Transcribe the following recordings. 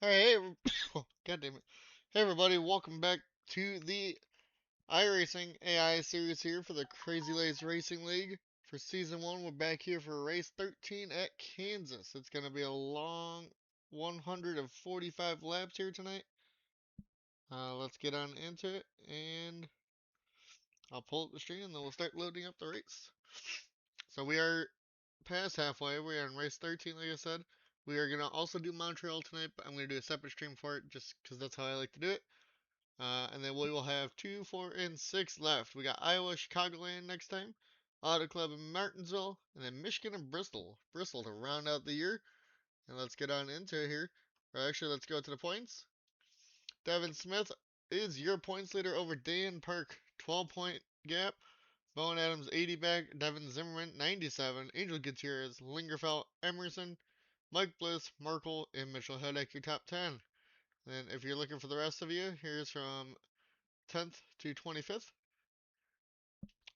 Alright, God damn it. Hey everybody, welcome back to the iRacing AI series here for the Crazy Lays Racing League. For Season 1, we're back here for race 13 at Kansas. It's going to be a long 145 laps here tonight. Let's get on into it, and I'll pull up the screen and then we'll start loading up the race. So we are past halfway. We are in race 13, like I said. We are going to also do Montreal tonight, but I'm going to do a separate stream for it just because that's how I like to do it. And then we will have 2, 4, and 6 left. We got Iowa, Chicagoland next time, Auto Club in Martinsville, and then Michigan and Bristol. Bristol to round out the year. And let's get on into it here. Or actually, let's go to the points. Devin Smith is your points leader over Dan Park, 12-point gap. Bowen Adams 80 back, Devin Zimmerman 97, Angel Gutierrez, Lingerfeld, Emerson, Mike Bliss, Merkel, and Mitchell Hedek, your top 10. And if you're looking for the rest of you, here's from 10th to 25th,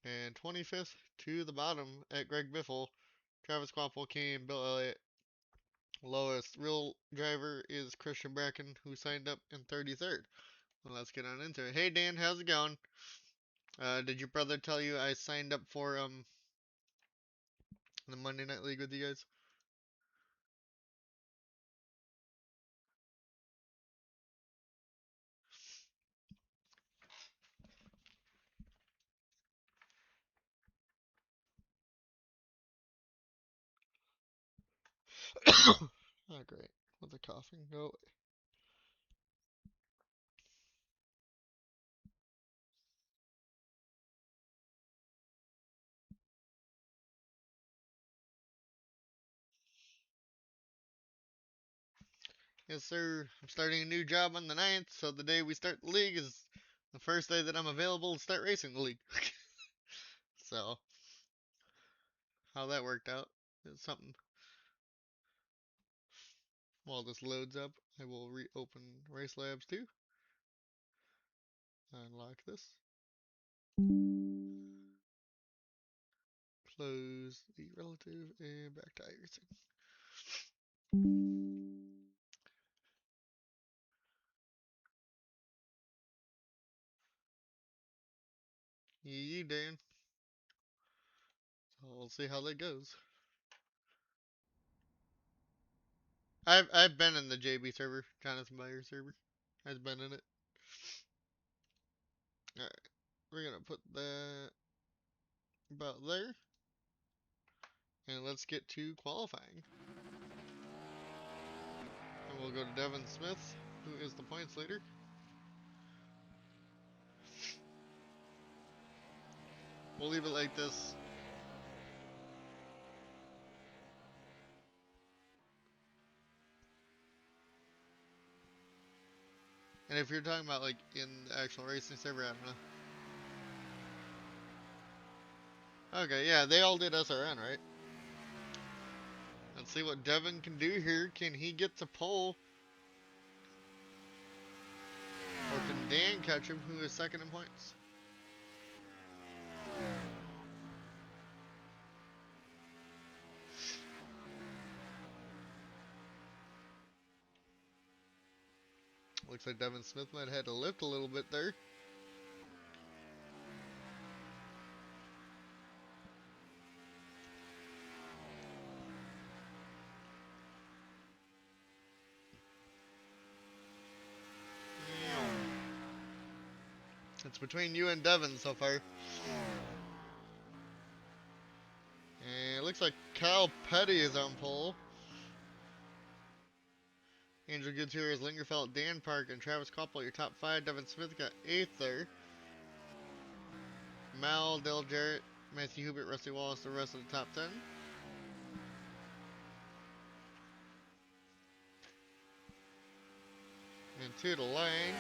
and 25th to the bottom at Greg Biffle, Travis Quapple, Kane, Bill Elliott. Lowest real driver is Christian Bracken, who signed up in 33rd. Well, let's get on into it. Hey Dan, how's it going? Did your brother tell you I signed up for the Monday Night League with you guys? Oh, great. With the coughing, go away. Yes, sir. I'm starting a new job on the 9th, so the day we start the league is the first day that I'm available to start racing the league. So, how that worked out is something. While this loads up, I will reopen Race Labs 2. Unlock this. Close the relative and back to iRacing. Yee Dan. So we'll see how that goes. I've been in the JB server, Jonathan Meyer server. I've been in it. Alright, we're gonna put that about there. And let's get to qualifying. And we'll go to Devin Smith, who is the points leader. We'll leave it like this. And if you're talking about like in the actual racing server, I don't know. Okay, yeah, they all did SRN, right? Let's see what Devin can do here. Can he get to pole? Or can Dan catch him, who is second in points? Looks like Devin Smith might have had to lift a little bit there. It's between you and Devin so far. And it looks like Kyle Petty is on pole. Angel Gutierrez, Lingerfeld, Dan Park, and Travis Koppel, your top 5. Devin Smith got 8th there. Mal, Dale Jarrett, Matthew Hubert, Rusty Wallace, the rest of the top 10. And to the line.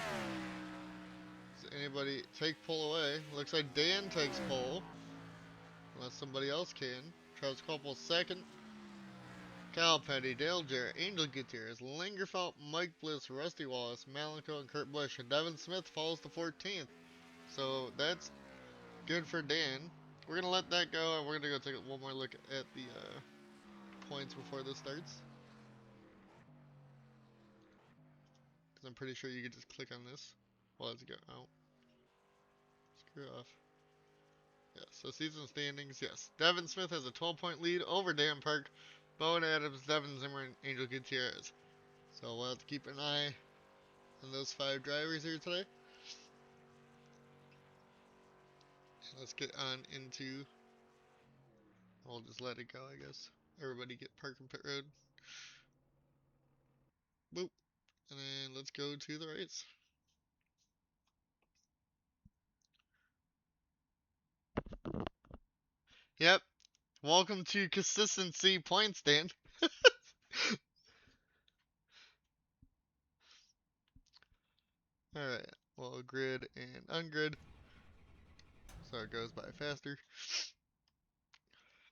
Does anybody take pole away? Looks like Dan takes pole. Unless somebody else can. Travis Koppel second. Kyle Petty, Dale Jarrett, Angel Gutierrez, Lingerfeld, Mike Bliss, Rusty Wallace, Malenko, and Kurt Busch. And Devin Smith falls to 14th. So that's good for Dan. We're going to let that go, and we're going to go take one more look at the points before this starts. I'm pretty sure you could just click on this. Well, let's go. Oh, screw off. Yeah, so season standings, yes. Devin Smith has a 12-point lead over Dan Park, Bowen Adams, Devin Zimmer, and Angel Gutierrez. So we'll have to keep an eye on those 5 drivers here today. Let's get on into, I'll just let it go, I guess. Everybody get parking pit road. Boop. And then let's go to the race. Yep. Welcome to consistency point stand. Alright. Well, grid and ungrid. So it goes by faster.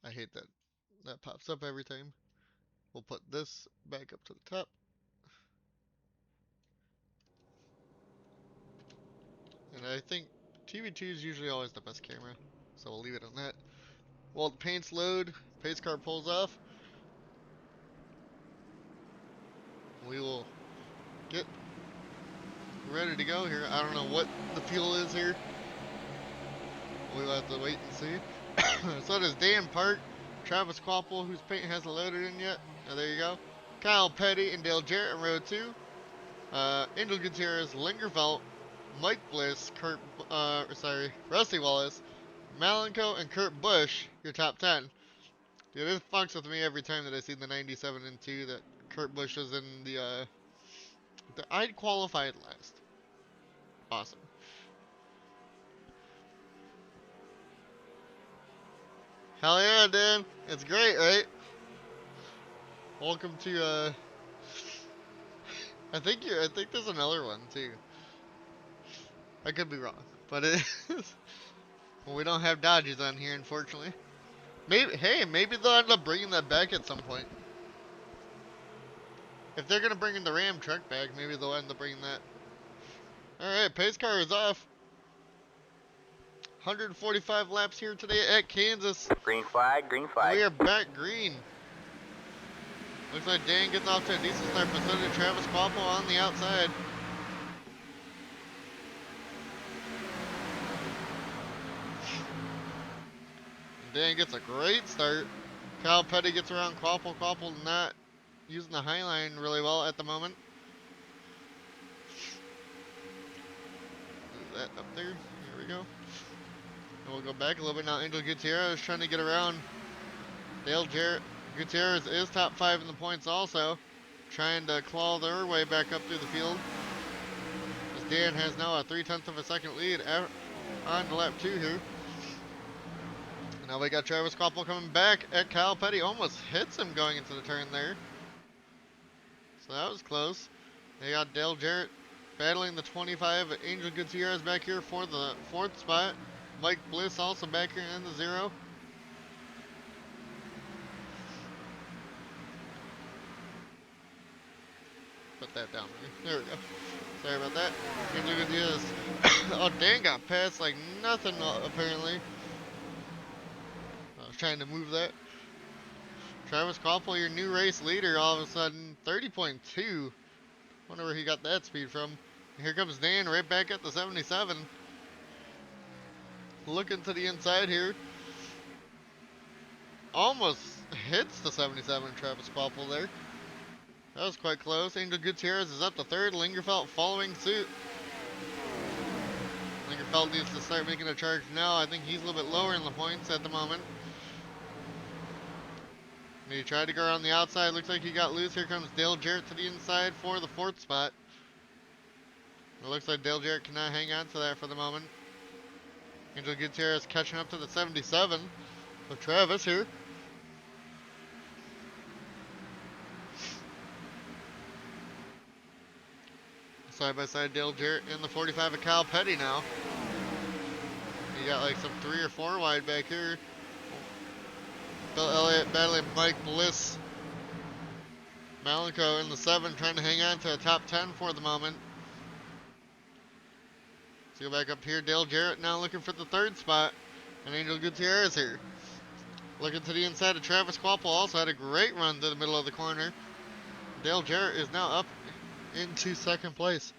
I hate that that pops up every time. We'll put this back up to the top. And I think TV2 is usually always the best camera. So we'll leave it on that. While the paints load, pace car pulls off. We will get ready to go here. I don't know what the fuel is here. We'll have to wait and see. So does Dan Park, Travis Quapple, whose paint hasn't loaded in yet. Oh, there you go. Kyle Petty and Dale Jarrett in row 2. Angel Gutierrez, Lingerfelt, Mike Bliss, Rusty Wallace, Malenko, and Kurt Busch, your top 10. Dude, it fucks with me every time that I see the 97 and 2 that Kurt Busch is in I'd qualified last. Awesome. Hell yeah, Dan. It's great, right? Welcome to, I think there's another one, too. I could be wrong, but it is. Well, we don't have Dodges on here, unfortunately. Maybe they'll end up bringing that back at some point. If they're gonna bring in the Ram truck back, maybe they'll end up bringing that. Alright, pace car is off. 145 laps here today at Kansas. Green flag, green flag. We are back green. Looks like Dan gets off to a decent start, but so did Travis Quapple on the outside. And Dan gets a great start. Kyle Petty gets around Quapple. Quapple not using the high line really well at the moment. Move that up there. Here we go. And we'll go back a little bit now. Angel Gutierrez trying to get around Dale Jarrett. Gutierrez is top 5 in the points also. Trying to claw their way back up through the field. As Dan has now a 0.3 of a second lead on to lap 2 here. And now we got Travis Quapple coming back at Kyle Petty. Almost hits him going into the turn there. So that was close. They got Dale Jarrett battling the 25. Angel Gutierrez back here for the 4th spot. Mike Bliss also back here in the 0. Put that down there. There we go. Sorry about that. Angel Gutierrez. Oh, Dan got past like nothing apparently. I was trying to move that. Travis Quapple, your new race leader, all of a sudden 30.2. Wonder where he got that speed from. And here comes Dan right back at the 77. Looking to the inside here. Almost hits the 77, Travis Quapple there. That was quite close. Angel Gutierrez is up to 3rd. Lingerfelt following suit. Lingerfelt needs to start making a charge now. I think he's a little bit lower in the points at the moment. And he tried to go around the outside. Looks like he got loose. Here comes Dale Jarrett to the inside for the 4th spot. It looks like Dale Jarrett cannot hang on to that for the moment. Angel Gutierrez catching up to the 77 of Travis here. Side by side, Dale Jarrett in the 45 of Kyle Petty now. You got like some 3 or 4 wide back here. Bill Elliott battling Mike Bliss. Malenko in the 7 trying to hang on to a top 10 for the moment. Let's go back up here. Dale Jarrett now looking for the 3rd spot. And Angel Gutierrez here. Looking to the inside of Travis Quapple. Also had a great run to the middle of the corner. Dale Jarrett is now up into second place.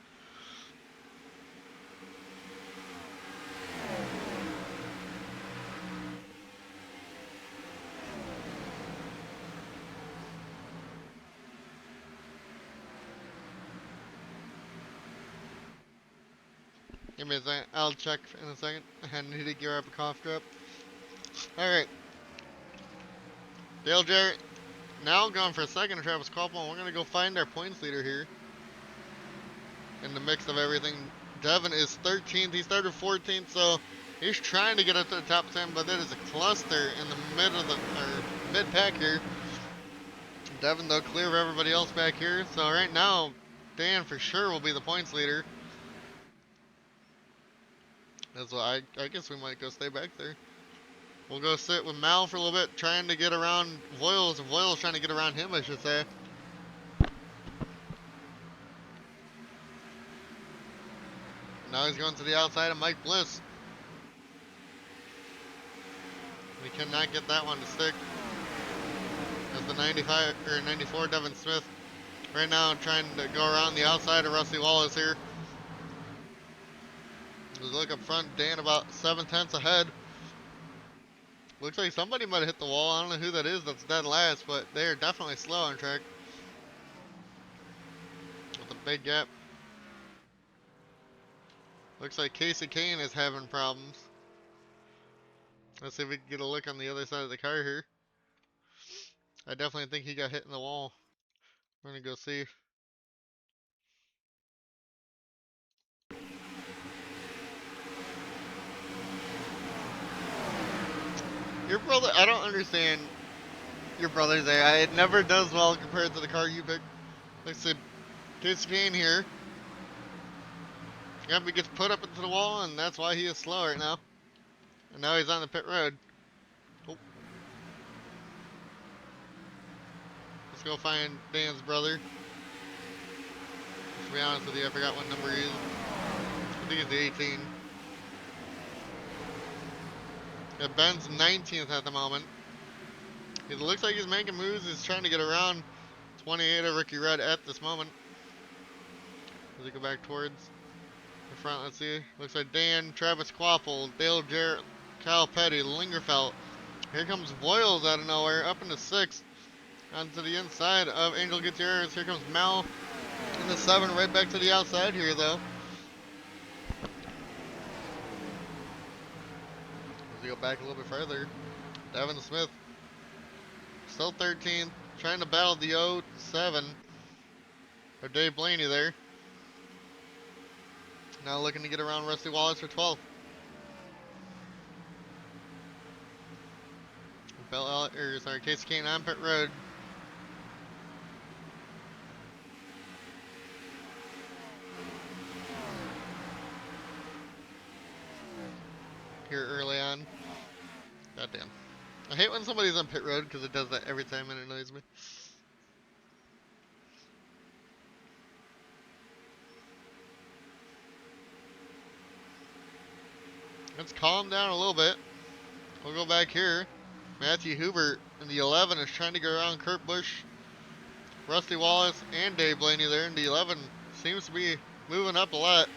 Give me a second. I'll check in a second. I need to grab a cough drop. Alright. Dale Jarrett now going for a second to Travis Caldwell. We're going to go find our points leader here. In the mix of everything. Devin is 13th. He started 14th, so he's trying to get up to the top 10, but that is a cluster in the mid of the mid pack here. Devin, though, clear of everybody else back here. So right now, Dan for sure will be the points leader. That's why I guess we might go stay back there. We'll go sit with Mal for a little bit, trying to get around Voiles. Voiles trying to get around him, I should say. Now he's going to the outside of Mike Bliss. We cannot get that one to stick. As the 95 or 94 Devin Smith right now trying to go around the outside of Rusty Wallace here. Just look up front, Dan about 7/10 ahead. Looks like somebody might have hit the wall. I don't know who that is that's dead last, but they are definitely slow on track. With a big gap. Looks like Casey Kane is having problems. Let's see if we can get a look on the other side of the car here. I definitely think he got hit in the wall. We're gonna go see. Your brother, I don't understand your brother's AI. It never does well compared to the car you picked. Let's see, Casey Kane here. Yep, he gets put up into the wall, and that's why he is slow right now. And now he's on the pit road. Oh. Let's go find Dan's brother. To be honest with you, I forgot what number he is. I think it's the 18. Yeah, Ben's 19th at the moment. It looks like he's making moves. He's trying to get around 28 of Ricky Rudd at this moment. As we go back towards the front, let's see. Looks like Dan, Travis Quaffle, Dale Jarrett, Kyle Petty, Lingerfelt. Here comes Voiles out of nowhere, up into 6th. Onto the inside of Angel Gutierrez. Here comes Mal in the 7, right back to the outside here, though. As we go back a little bit further, Devin Smith, still 13th, trying to battle the 07, or Dave Blaney there. Now looking to get around Rusty Wallace for 12th. Casey Kane on pit road. Here early on. Goddamn. I hate when somebody's on pit road because it does that every time and it annoys me. Let's calm down a little bit. We'll go back here. Matthew Hubert in the 11 is trying to go around Kurt Busch, Rusty Wallace, and Dave Blaney there. In the 11 seems to be moving up a lot.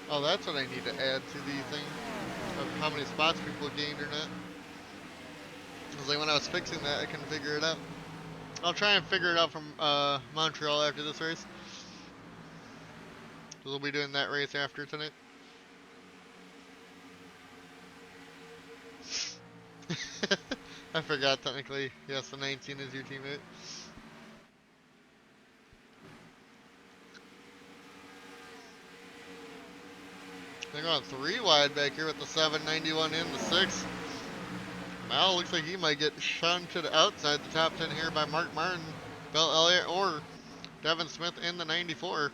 Oh, that's what I need to add to the thing of how many spots people gained or not. Because like when I was fixing that, I couldn't figure it out. I'll try and figure it out from Montreal after this race. So we'll be doing that race after tonight. I forgot technically. Yes, the 19 is your teammate. They're going 3 wide back here with the 791 in the 6. Mal looks like he might get shunned to the outside the top 10 here by Mark Martin, Bill Elliott, or Devin Smith in the 94.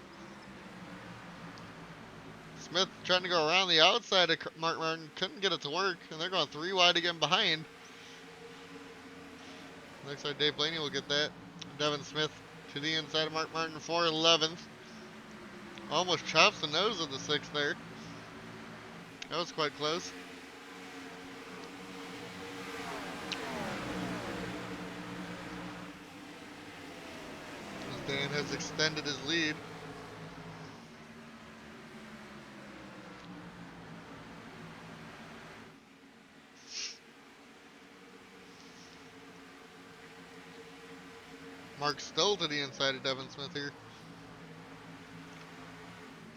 Smith trying to go around the outside of Mark Martin, couldn't get it to work, and they're going 3 wide again behind. Looks like Dave Blaney will get that. Devin Smith to the inside of Mark Martin for 11th. Almost chops the nose of the 6th there. That was quite close. Dan has extended his lead. Mark still to the inside of Devin Smith here.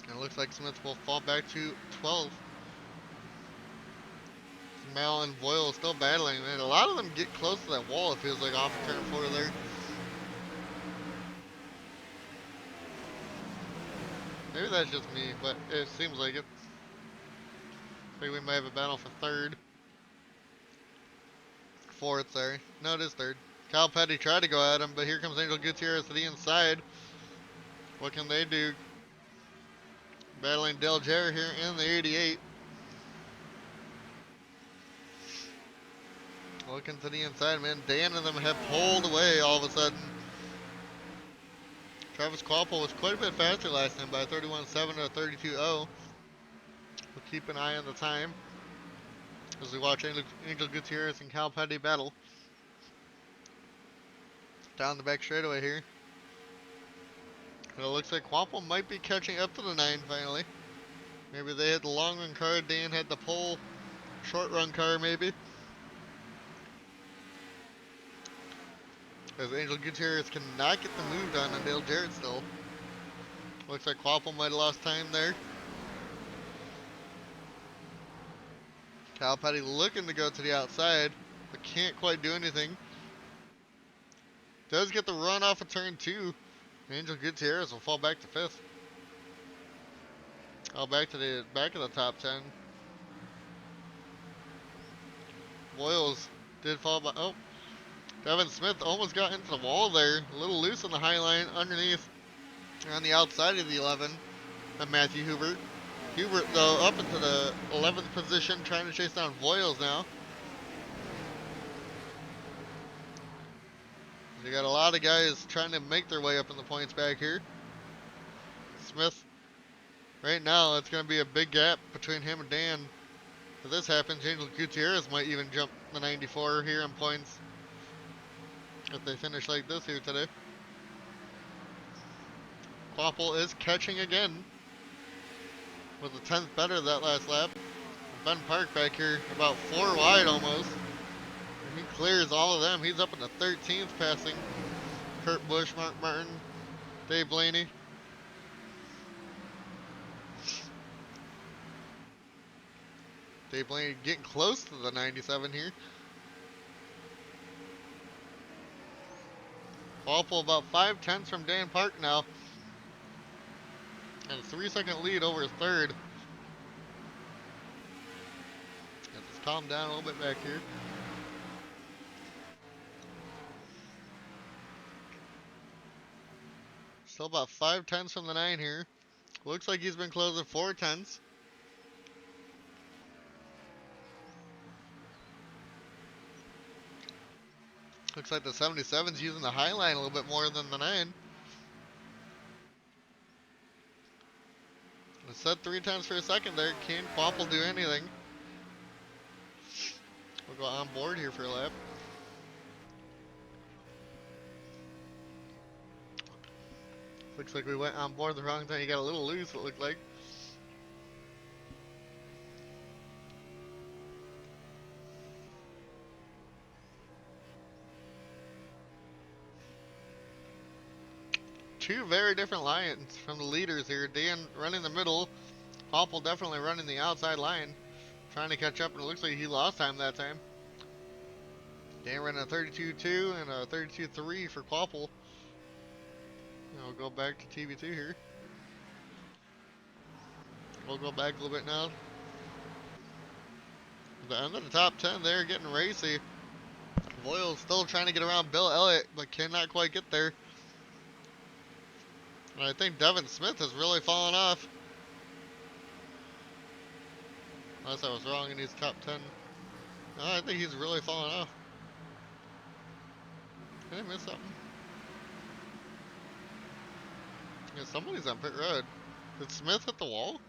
And it looks like Smith will fall back to 12. Mal and Boyle still battling, man. A lot of them get close to that wall, it feels like, off of turn 4 there. Maybe that's just me, but it seems like it. I think we might have a battle for third. Fourth, sorry. No, it is third. Cal Petty tried to go at him, but here comes Angel Gutierrez to the inside. What can they do? Battling Del Jarrett here in the 88. Looking to the inside, man. Dan and them have pulled away all of a sudden. Travis Quapple was quite a bit faster last time by 31.7 to 32.0. We'll keep an eye on the time as we watch Angel Gutierrez and Cal Petty battle. Down the back straightaway here. And it looks like Quapple might be catching up to the 9 finally. Maybe they had the long run car, Dan had the pole short run car maybe. As Angel Gutierrez cannot get the move done on Dale Jarrett still. Looks like Quapple might have lost time there. Cal Petty looking to go to the outside, but can't quite do anything. Does get the run off of turn 2. Angel Gutierrez will fall back to 5th. Oh, back to the back of the top 10. Boyles did fall by. Oh, Devin Smith almost got into the wall there. A little loose on the high line underneath on the outside of the 11 of Matthew Hubert. Hubert, though, up into the 11th position, trying to chase down Voiles now. They got a lot of guys trying to make their way up in the points back here. Smith, right now, it's going to be a big gap between him and Dan. If this happens, Angel Gutierrez might even jump the 94 here in points if they finish like this here today. Quapple is catching again with a 10th better that last lap. Ben Park back here about 4 wide almost. And he clears all of them. He's up in the 13th passing Kurt Busch, Mark Martin, Dave Blaney. Dave Blaney getting close to the 97 here. Quapple about 5/10 from Dan Park now. And a 3-second lead over third. Let's calm down a little bit back here. Still about 5/10 from the 9 here. Looks like he's been closing 4/10. Looks like the 77's using the high line a little bit more than the 9. It said 3/10 for a second there. Can Quapple do anything? We'll go on board here for a lap. Looks like we went on board the wrong time. He got a little loose, it looked like. Two very different lines from the leaders here. Dan running the middle. Quapple definitely running the outside line. Trying to catch up, and it looks like he lost time that time. Dan running a 32.2 and a 32.3 for Quapple. We'll go back to TV2 here. We'll go back a little bit now. The end of the top 10 there, getting racy. Voiles still trying to get around Bill Elliott, but cannot quite get there. And I think Devin Smith has really fallen off. Unless I was wrong and he's top 10. No, I think he's really fallen off. Did I miss something? Yeah, somebody's on pit road. Did Smith hit the wall?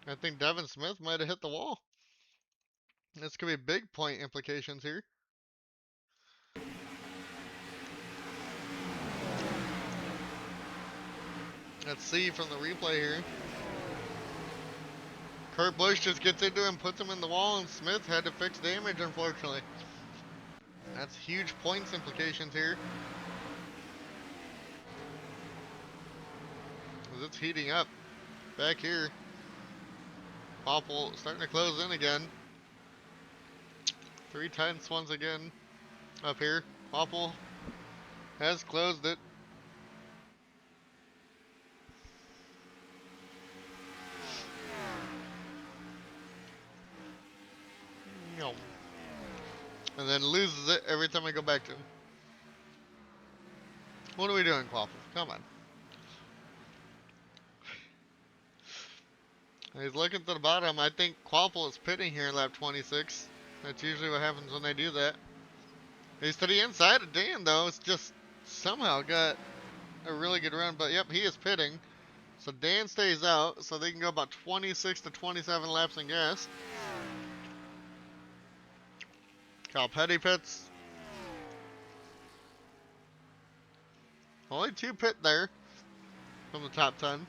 I think Devin Smith might have hit the wall. This could be big point implications here. Let's see from the replay here. Kurt Busch just gets into him, puts him in the wall, and Smith had to fix damage, unfortunately. That's huge points implications here. As it's heating up back here. Popple starting to close in again. 3/10 once again up here. Popple has closed it. No. And then loses it every time I go back to him. What are we doing, Quaffle? Come on. He's looking to the bottom. I think Quaffle is pitting here in lap 26. That's usually what happens when they do that. He's to the inside of Dan, though. It's just somehow got a really good run. But, yep, he is pitting. So Dan stays out. So they can go about 26 to 27 laps in gas. Kyle Petty pits. Only 2 pit there from the top 10.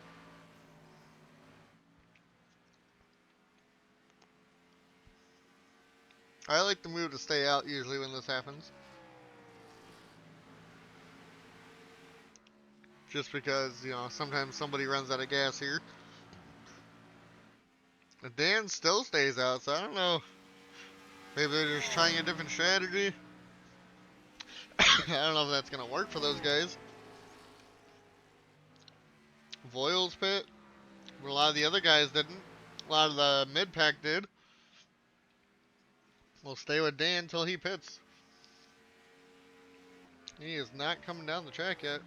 I like the move to stay out usually when this happens. Just because, you know, sometimes somebody runs out of gas here. But Dan still stays out, so I don't know. Maybe they're just trying a different strategy. I don't know if that's going to work for those guys. Voil's pit. But a lot of the other guys didn't. A lot of the mid-pack did. We'll stay with Dan until he pits. He is not coming down the track yet.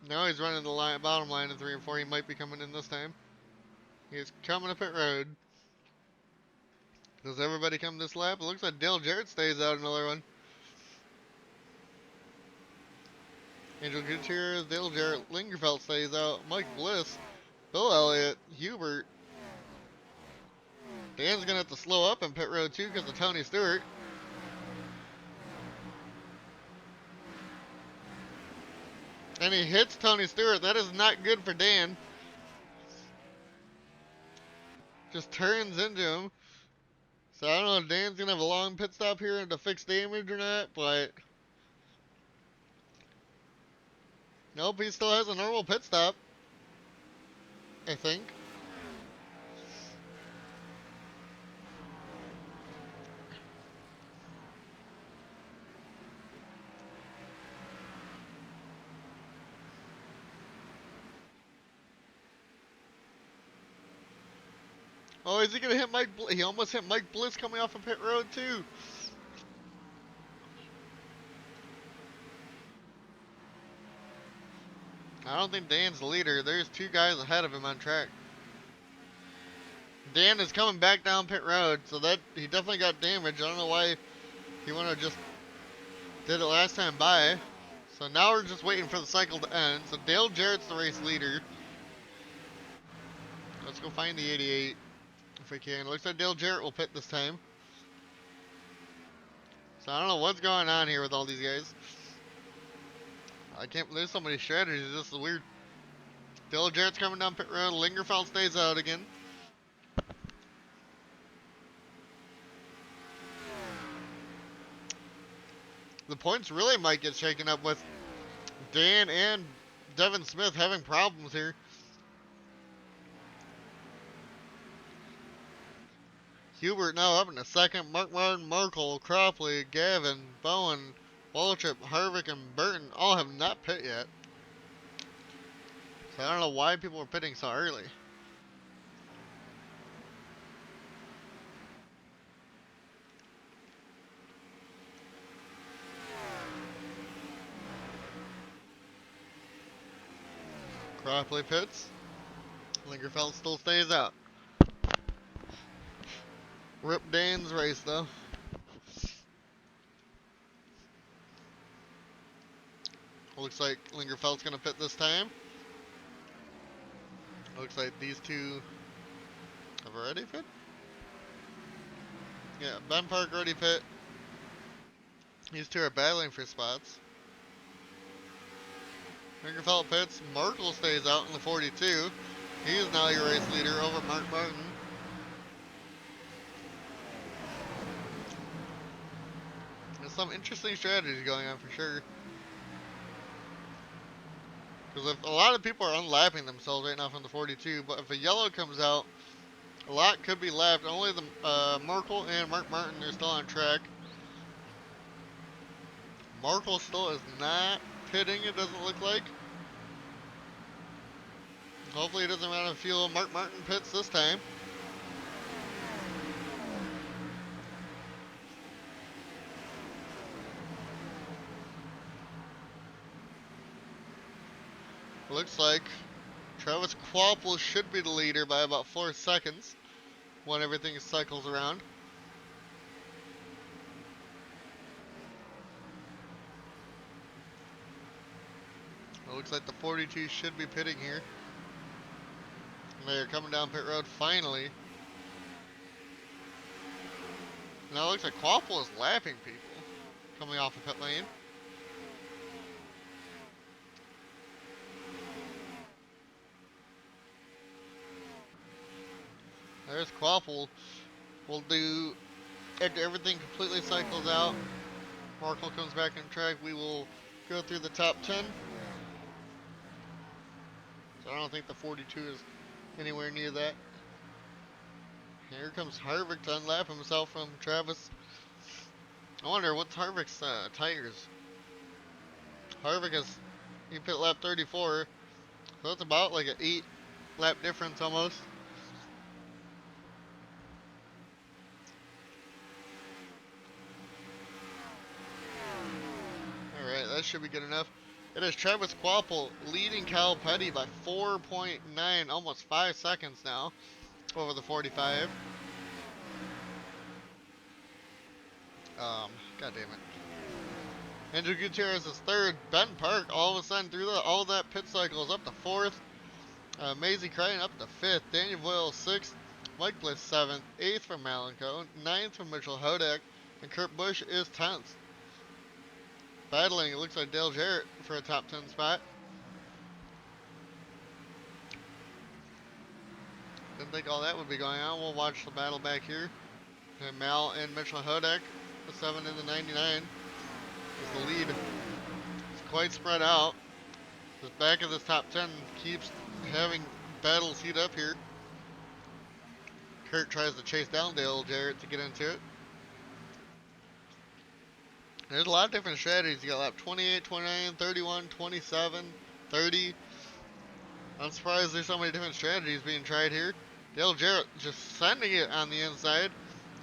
Now he's running the bottom line in 3 and 4. He might be coming in this time. He's coming up pit road. Does everybody come this lap? It looks like Dale Jarrett stays out another one. Angel Gutierrez, Dale Jarrett, Lingerfeld stays out. Mike Bliss, Bill Elliott, Hubert. Dan's going to have to slow up in pit road too because of Tony Stewart. And he hits Tony Stewart. That is not good for Dan. Just turns into him. So I don't know if Dan's going to have a long pit stop here to fix damage or not, but nope, he still has a normal pit stop, I think. Oh, is he going to hit Mike Bliss? He almost hit Mike Bliss coming off of pit road too. I don't think Dan's the leader. There's 2 guys ahead of him on track. Dan is coming back down pit road, so that he definitely got damage. I don't know why he would have just did it last time by. So now we're just waiting for the cycle to end. So Dale Jarrett's the race leader. Let's go find the 88 if we can. Looks like Dale Jarrett will pit this time. So I don't know what's going on here with all these guys. I can't believe so many strategies. This is weird. Dale Jarrett's coming down pit road. Lingerfeld stays out again. The points really might get shaken up with Dan and Devin Smith having problems here. Hubert now up in the second. Mark Martin, Merkel, Cropley, Gavin, Bowen, Waltrip, Harvick, and Burton all have not pit yet. So I don't know why people are pitting so early. Cropley pits. Lingerfeld still stays out. Rip Dan's race though. Looks like Lingerfeld's gonna pit this time. Looks like these two have already pit. Yeah, Ben Park already pit. These two are battling for spots. Ringerfeld pits. Merkel stays out in the 42. He is now your race leader over Mark Martin. There's some interesting strategies going on for sure. Because if a lot of people are unlapping themselves right now from the 42, but if a yellow comes out, a lot could be lapped. Only the Merkel and Mark Martin are still on track. Merkel still is not pitting, it doesn't look like. Hopefully it doesn't run out of fuel. Mark Martin pits this time. Looks like Travis Kvapil should be the leader by about 4 seconds when everything cycles around. It looks like the 42 should be pitting here. And they're coming down pit road finally. Now it looks like Kvapil is lapping people coming off of pit lane. There's Kvapil. We'll do, after everything completely cycles out, Merkel comes back on track, we will go through the top 10. So I don't think the 42 is anywhere near that. Here comes Harvick to unlap himself from Travis. I wonder what's Harvick's tires. Harvick is, he pit lap 34, so that's about like an 8 lap difference almost. Alright, that should be good enough. It is Travis Kvapil leading Cal Petty by 4.9, almost 5 seconds now, over the 45. God damn it. Andrew Gutierrez is third. Ben Park all of a sudden through all that pit cycle is up to fourth. Maisie Crichton up to fifth. Daniel Boyle sixth. Mike Bliss seventh. Eighth from Malenko. Ninth from Mitchell Hodak. And Kurt Busch is 10th. Battling, it looks like Dale Jarrett for a top 10 spot. Didn't think all that would be going on. We'll watch the battle back here. And Mal and Mitchell Hodak, the 7 and the 99, is the lead. It's quite spread out. The back of this top 10 keeps having battles heat up here. Kurt tries to chase down Dale Jarrett to get into it. There's a lot of different strategies. You got lap 28, 29, 31, 27, 30. I'm surprised there's so many different strategies being tried here. Dale Jarrett just sending it on the inside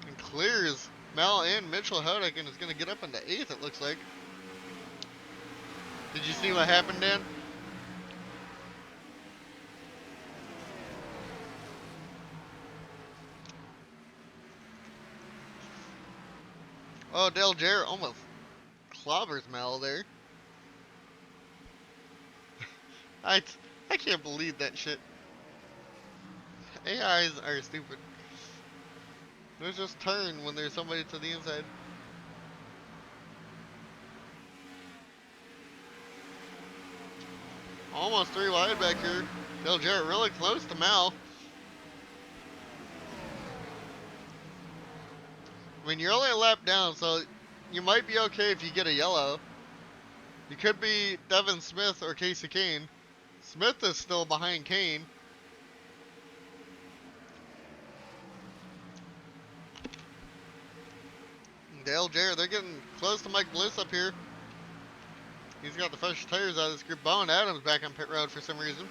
and clears Mel and Mitchell Hodak and is going to get up into 8th, it looks like. Did you see what happened, Dan? Oh, Dale Jarrett almost clobbers Mel there. I can't believe that shit. AIs are stupid. They just turn when there's somebody to the inside. Almost 3 wide back here. Dale Jarrett really close to Mal. I mean, you're only a lap down, so you might be okay if you get a yellow. You could be Devin Smith or Casey Kane. Smith is still behind Kane. Dale Jarrett, they're getting close to Mike Bliss up here. He's got the fresh tires out of this group. Bowen Adams back on pit road for some reason.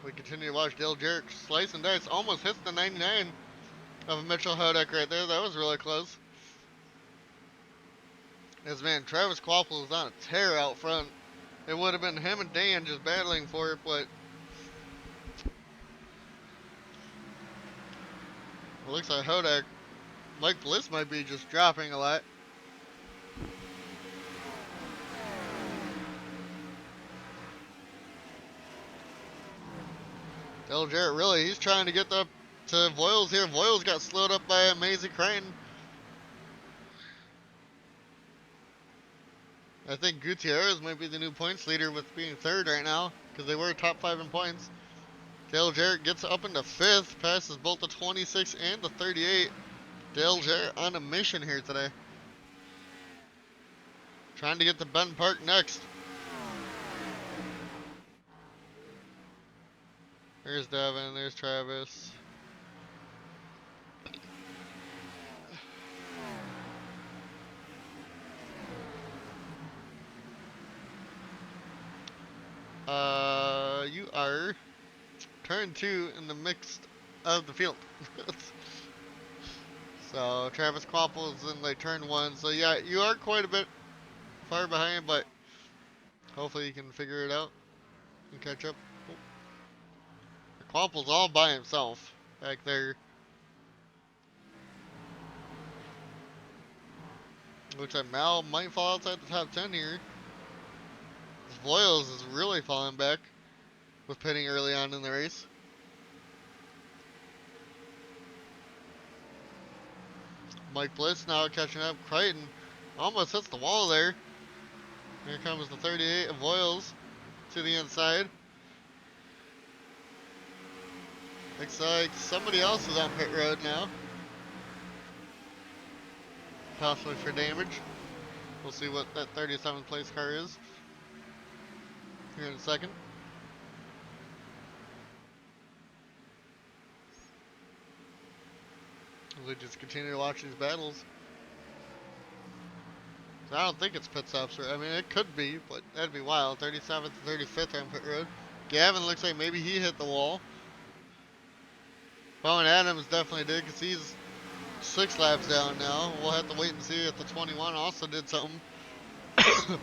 We continue to watch Dale Jarrett slice and dice. Almost hits the 99 of Mitchell Hodak right there. That was really close. As man, Travis Kvapil is on a tear out front. It would have been him and Dan just battling for it, but it looks like Hodak, Mike Bliss might be just dropping a lot. Dale Jarrett, really, he's trying to get up to Voiles here. Voiles got slowed up by Amazing Crichton. I think Gutierrez might be the new points leader with being third right now, because they were top 5 in points. Dale Jarrett gets up into 5th, passes both the 26 and the 38. Dale Jarrett on a mission here today. Trying to get to Benton Park next. There's Devin, there's Travis. You are turn 2 in the mixed of the field. So Travis Quapple's in like turn 1. So yeah, you are quite a bit far behind, but hopefully you can figure it out and catch up. Oh. Quapple's all by himself back there. Looks like Mal might fall outside the top 10 here. Voiles is really falling back with pitting early on in the race. Mike Bliss now catching up. Crichton almost hits the wall there. Here comes the 38 of Voiles to the inside. Looks like somebody else is on pit road now. Possibly for damage. We'll see what that 37th place car is here in a second. We just continue to watch these battles. So I don't think it's pit stops. I mean, it could be, but that'd be wild. 37th and 35th are on pit road. Gavin looks like maybe he hit the wall. Bowen Adams definitely did, because he's 6 laps down now. We'll have to wait and see if the 21 also did something.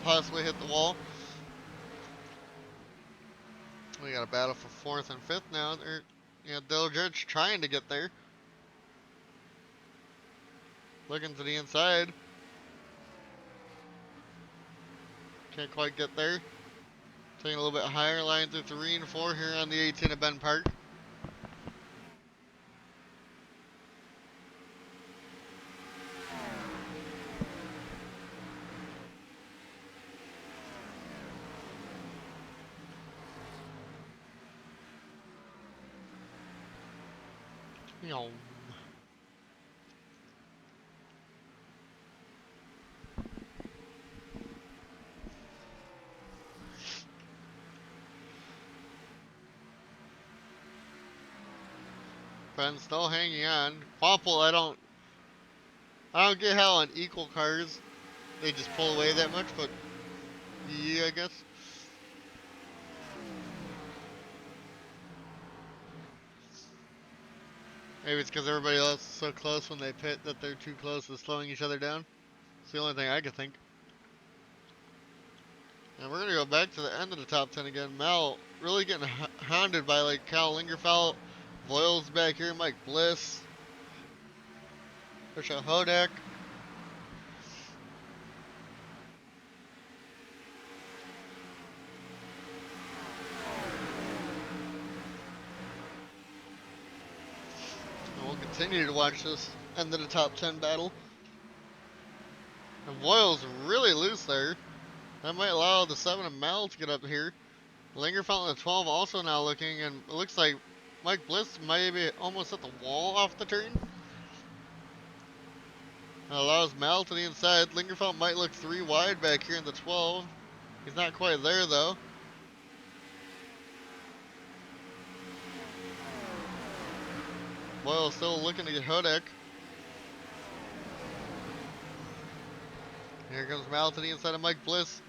Possibly hit the wall. We got a battle for 4th and 5th now. Dale Jarrett's trying to get there. Looking to the inside. Can't quite get there. Taking a little bit higher, line through 3 and 4 here on the 18 of Benton Park. Ben still hanging on. Quapple, I don't get how on equal cars they just pull away that much, but yeah, I guess. Maybe it's because everybody else is so close when they pit that they're too close to slowing each other down. It's the only thing I could think. And we're going to go back to the end of the top 10 again. Mal really getting hounded by like Cal Lingerfeld, Voiles back here, Mike Bliss, Trisha Hodak. And we'll continue to watch this end of the top 10 battle. And Voiles really loose there. That might allow the 7 of Mal to get up here. Lingerfeld and the 12 also now looking, and it looks like Mike Bliss maybe almost hit the wall off the turn. That allows Mal to the inside. Lingerfeld might look 3 wide back here in the 12. He's not quite there though. Boyle still looking to get Hodak. Here comes Mal to the inside of Mike Bliss.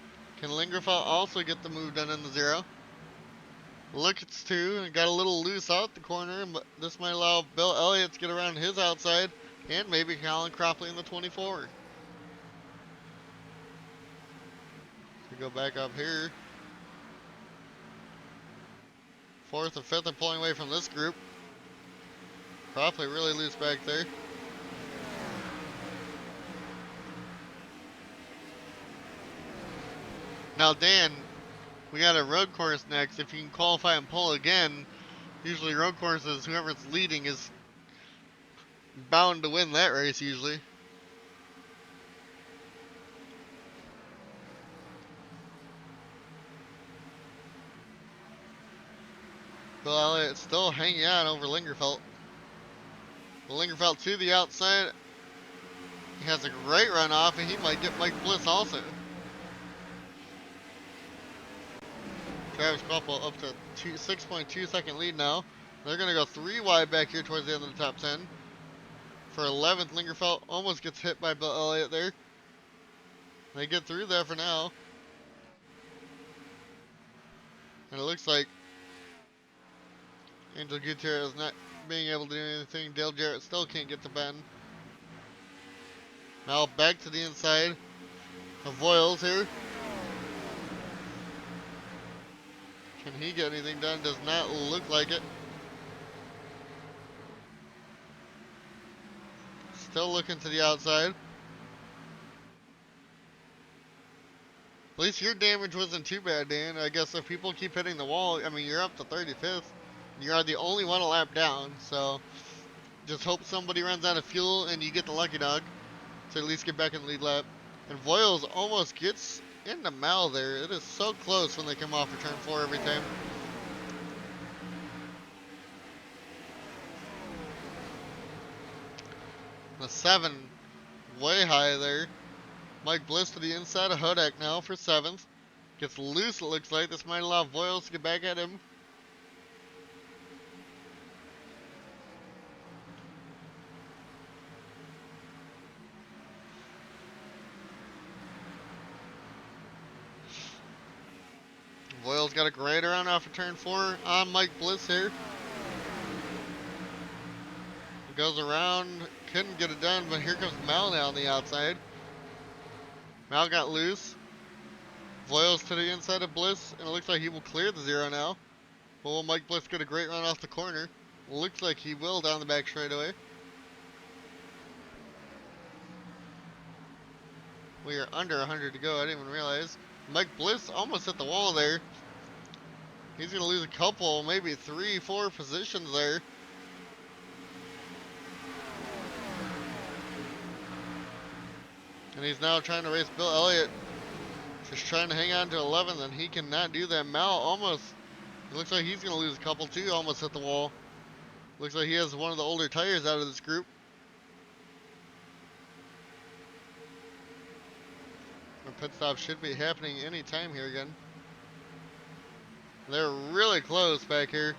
Can Lingerfeld also get the move done in the 0? Looks to, and got a little loose out the corner, but this might allow Bill Elliott to get around his outside, and maybe Colin Cropley in the 24. We go back up here. 4th and 5th are pulling away from this group. Cropley really loose back there. Now Dan, we got a road course next. If you can qualify and pull again, Usually road courses, whoever's leading is bound to win that race usually. Bill Elliott still hanging on over Lingerfelt. Lingerfelt to the outside. He has a great runoff, and he might get Mike Bliss also. Travis Koppel up to 6.2 second lead now. They're going to go 3 wide back here towards the end of the top 10. For 11th, Lingerfelt almost gets hit by Bill Elliott there. They get through there for now. And it looks like Angel Gutierrez not being able to do anything. Dale Jarrett still can't get to Ben. Now back to the inside of Voiles here. Can he get anything done? Does not look like it. Still looking to the outside. At least your damage wasn't too bad, Dan. I guess if people keep hitting the wall, I mean, you're up to 35th. You are the only one a lap down, so just hope somebody runs out of fuel and you get the lucky dog to at least get back in the lead lap. And Voiles almost gets into Mal there. It is so close when they come off for turn 4 every time. The 7, way high there. Mike Bliss to the inside of Hodak now for 7th. Gets loose, it looks like. This might allow Voiles to get back at him. Voiles got a great run off of turn 4 on Mike Bliss here. It goes around, couldn't get it done, but here comes Mal now on the outside. Mal got loose. Voiles to the inside of Bliss, and it looks like he will clear the 0 now. But will Mike Bliss get a great run off the corner? Looks like he will down the back straightaway. We are under 100 to go, I didn't even realize. Mike Bliss almost hit the wall there. He's going to lose a couple, maybe 3, 4 positions there. And he's now trying to race Bill Elliott. Just trying to hang on to 11th, and he cannot do that. Mal almost, it looks like he's going to lose a couple too, almost hit the wall. Looks like he has one of the older tires out of this group. Our pit stop should be happening any time here again. They're really close back here,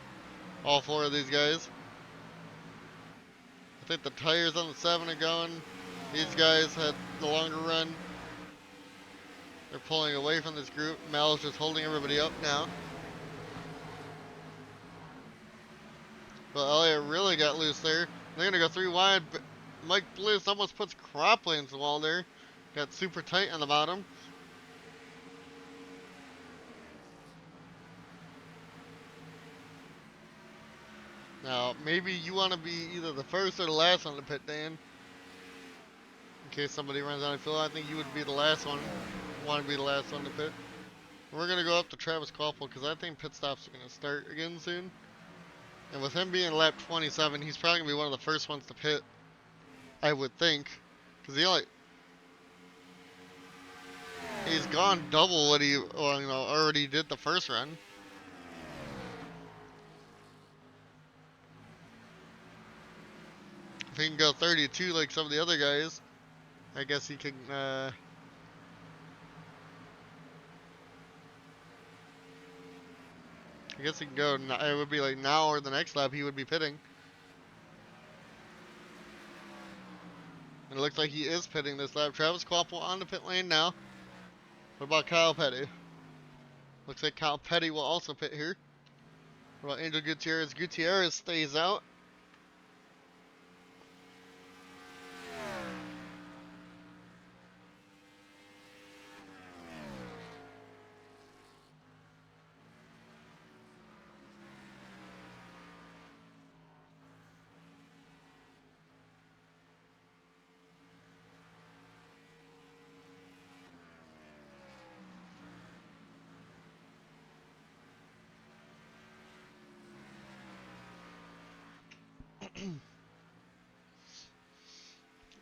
all 4 of these guys. I think the tires on the 7 are going. These guys had the longer run. They're pulling away from this group. Mal's just holding everybody up now. But Elliott really got loose there. They're going to go 3 wide. But Mike Bliss almost puts Cropley into the wall there. Got super tight on the bottom. Now, maybe you want to be either the first or the last on the pit, Dan. In case somebody runs out of fuel, I think you would be the last one. Want to be the last one to pit. We're going to go up to Travis Koppel because I think pit stops are going to start again soon. And with him being lap 27, he's probably going to be one of the first ones to pit. I would think. Because he's gone double what he already did the first run. If he can go 32 like some of the other guys, I guess he can, I guess he can go, it would be like now or the next lap he would be pitting. And it looks like he is pitting this lap. Travis Koppel on the pit lane now. What about Kyle Petty? Looks like Kyle Petty will also pit here. What about Angel Gutierrez? Gutierrez stays out.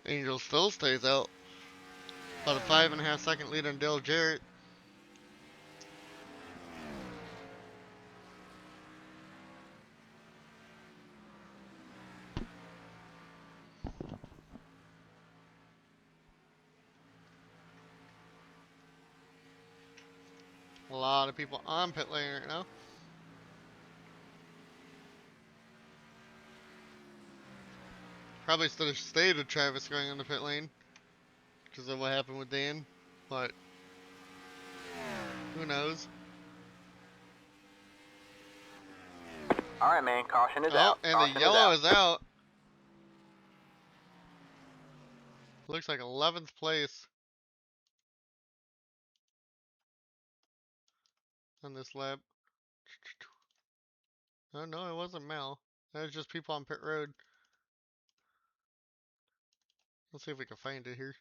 Angel still stays out. About a 5.5 second lead on Dale Jarrett. A lot of people on pit lane right now. Probably should have stayed with Travis going on the pit lane because of what happened with Dan, but who knows? All right, man. Caution is Oh, out. and the Caution yellow is is out. Looks like 11th place on this lap. Oh no, it wasn't Mel. That was just people on pit road. Let's see if we can find it here.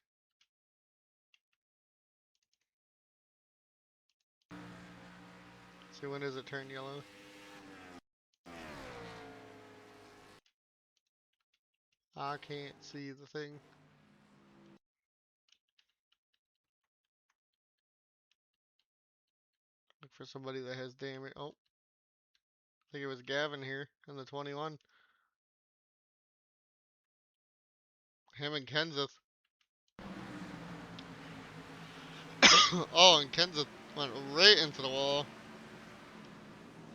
See, when does it turn yellow? I can't see the thing. Look for somebody that has damage. Oh, I think it was Gavin here in the 21. Him and Kenseth. Oh, and Kenseth went right into the wall.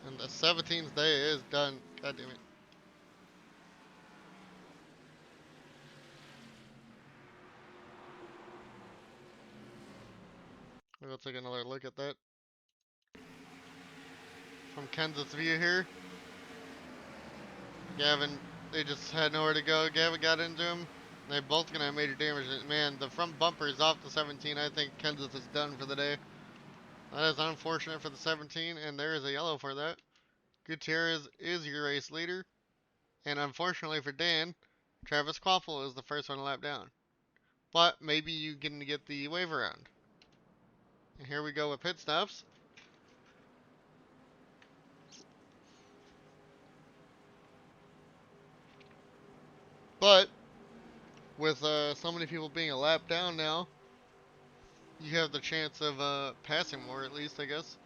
And the 17th day is done. God damn it. We'll take another look at that. From Kenseth's view here. Gavin, they just had nowhere to go. Gavin got into him. They both gonna have major damage. Man, the front bumper is off the 17. I think Kenseth is done for the day. That is unfortunate for the 17, and there is a yellow for that. Gutierrez is your race leader. And unfortunately for Dan, Travis Quaffle is the first one lap down. But maybe you can get the wave around. And here we go with pit stops. But with so many people being a lap down now, you have the chance of passing more at least, I guess.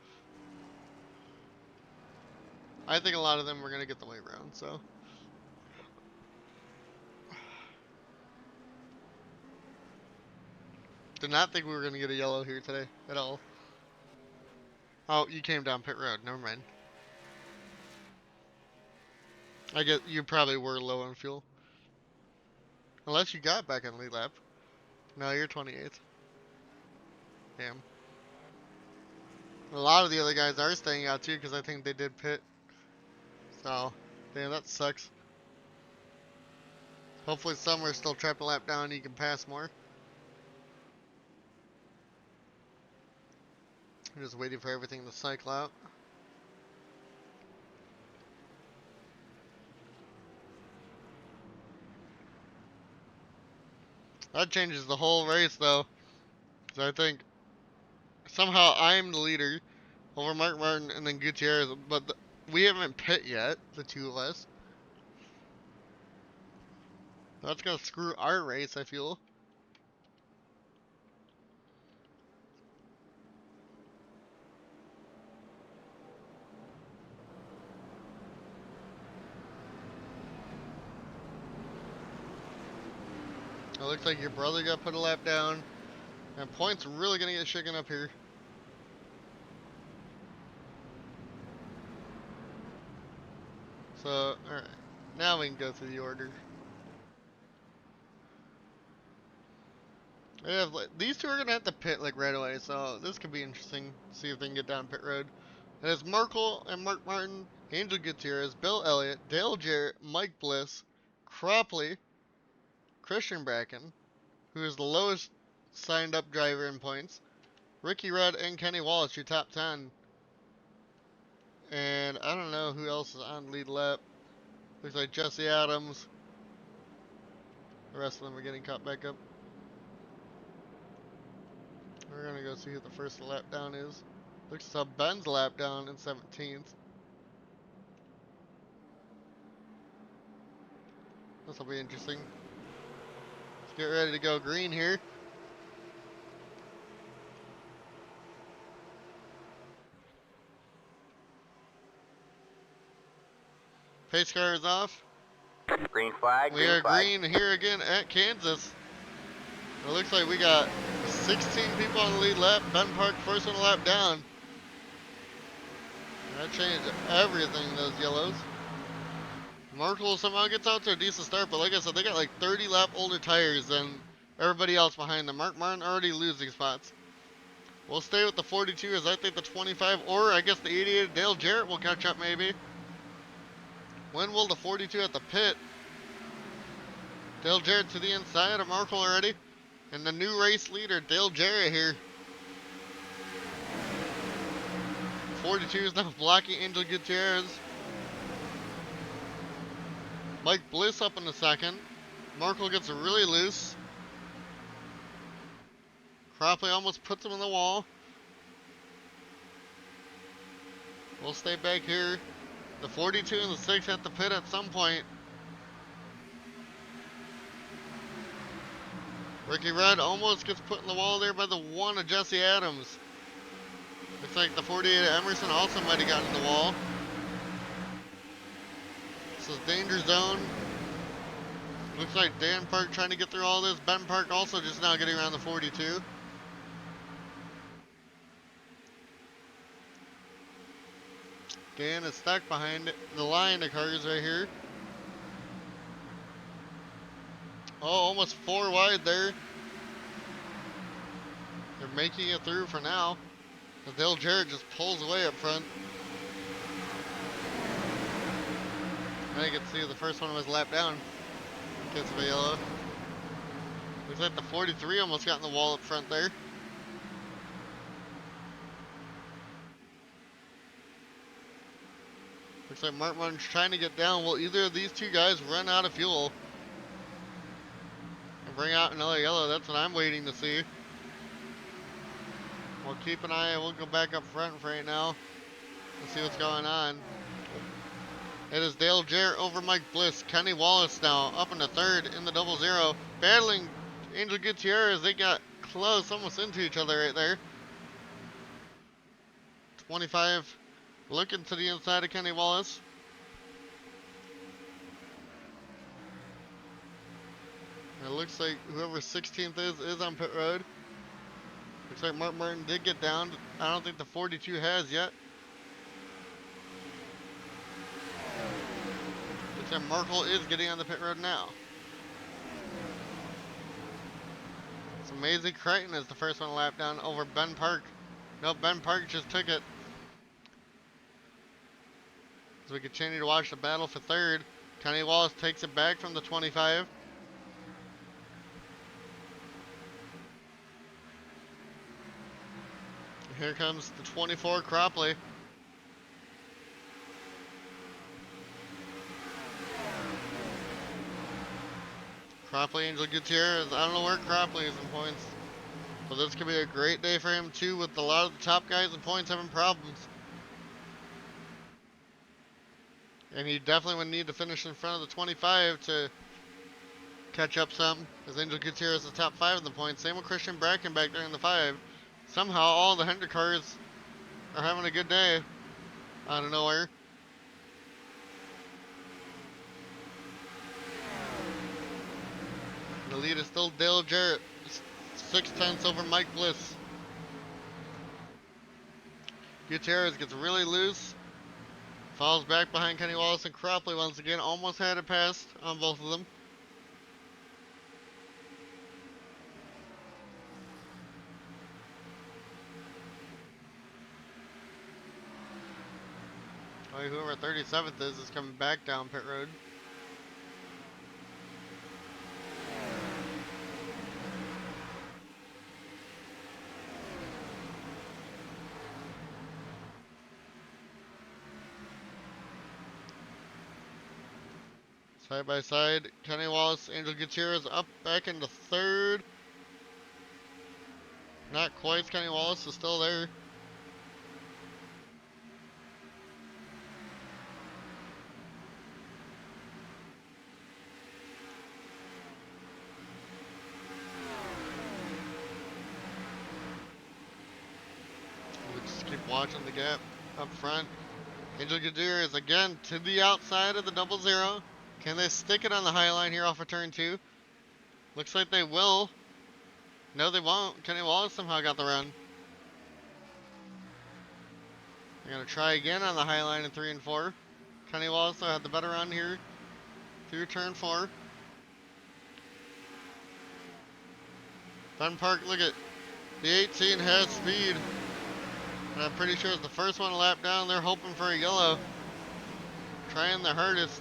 I think a lot of them were going to get the wave around, so. Did not think we were going to get a yellow here today at all. Oh, you came down pit road. Never mind. I guess you probably were low on fuel. Unless you got back on lead lap. No, you're 28th. Damn. A lot of the other guys are staying out too because I think they did pit. So, damn, that sucks. Hopefully some are still trapped a lap down and you can pass more. I'm just waiting for everything to cycle out. That changes the whole race though. Because I think somehow I'm the leader over Mark Martin and then Gutierrez, but we haven't pit yet, the two of us. That's gonna screw our race, I feel. It looks like your brother got put a lap down. And points really gonna get shaken up here. So, alright. Now we can go through the order. Yeah, these two are gonna have to pit like right away, so this could be interesting. See if they can get down pit road. And it's Merkel and Mark Martin, Angel Gutierrez, Bill Elliott, Dale Jarrett, Mike Bliss, Cropley, Christian Bracken, who is the lowest signed up driver in points, Ricky Rudd, and Kenny Wallace, your top 10. And I don't know who else is on lead lap. Looks like Jesse Adams. The rest of them are getting caught back up. We're gonna go see who the first lap down is. Looks like Ben's lap down in 17th. This will be interesting. Let's get ready to go green here. Pace car is off. Green flag, We green are flag. green here again at Kansas. It looks like we got 16 people on the lead lap. Ben Park first on the lap down. That changed everything, those yellows. Merkel somehow gets out to a decent start, but like I said, they got like 30 lap older tires than everybody else behind them. Mark Martin already losing spots. We'll stay with the 42 as I think the 25, or I guess the 88 Dale Jarrett will catch up maybe. When will the 42 at the pit? Dale Jarrett to the inside of Markle already. And the new race leader, Dale Jarrett here. 42 is now blocking Angel Gutierrez. Mike Bliss up in the second. Markle gets really loose. Cropley almost puts him in the wall. We'll stay back here. The 42 and the 6 at the pit at some point. Ricky Rudd almost gets put in the wall there by the 1 of Jesse Adams. Looks like the 48 of Emerson also might have gotten in the wall. This is danger zone. Looks like Dan Park trying to get through all this. Ben Park also just now getting around the 42. Dan is stuck behind the line of cars right here. Oh, almost 4 wide there. They're making it through for now. As Dale Jarrett just pulls away up front. Now you can see the first one was lapped down. Gets a yellow. Looks like the 43 almost got in the wall up front there. Looks like Mark Martin's trying to get down. Will either of these two guys run out of fuel and bring out another yellow? That's what I'm waiting to see. We'll keep an eye. We'll go back up front for right now and see what's going on. It is Dale Jarrett over Mike Bliss. Kenny Wallace now up in the third in the 00. Battling Angel Gutierrez. They got close, almost into each other right there. 25 looking to the inside of Kenny Wallace. It looks like whoever 16th is on pit road. Looks like Mark Martin did get down. I don't think the 42 has yet. Looks like Markle is getting on the pit road now. It's amazing. Crichton is the first one to lap down over Ben Park. No, Ben Park just took it. As we continue to watch the battle for third. Kenny Wallace takes it back from the 25. Here comes the 24, Cropley. Cropley, Angel Gutierrez. I don't know where Cropley is in points. But this could be a great day for him too, with a lot of the top guys in points having problems. And he definitely would need to finish in front of the 25 to catch up some, as Angel Gutierrez is the top 5 in the points. Same with Christian Bracken back there in the 5. Somehow all the Hendrick cars are having a good day out of nowhere. The lead is still Dale Jarrett, 6/10 over Mike Bliss. Gutierrez gets really loose, falls back behind Kenny Wallace, and Cropley once again almost had it passed on both of them. Whoever 37th is coming back down pit road. Side by side, Kenny Wallace, Angel Gutierrez up back into third. Not quite, Kenny Wallace is still there. watching the gap up front. Angel Gutierrez again to the outside of the 00. Can they stick it on the high line here off of turn 2? Looks like they will. No, they won't. Kenny Wallace somehow got the run. They're going to try again on the high line in 3 and 4. Kenny Wallace had the better run here through turn 4. Fenn Park, look at the 18 has speed. And I'm pretty sure it's the first one to lap down. They're hoping for a yellow. Trying their hardest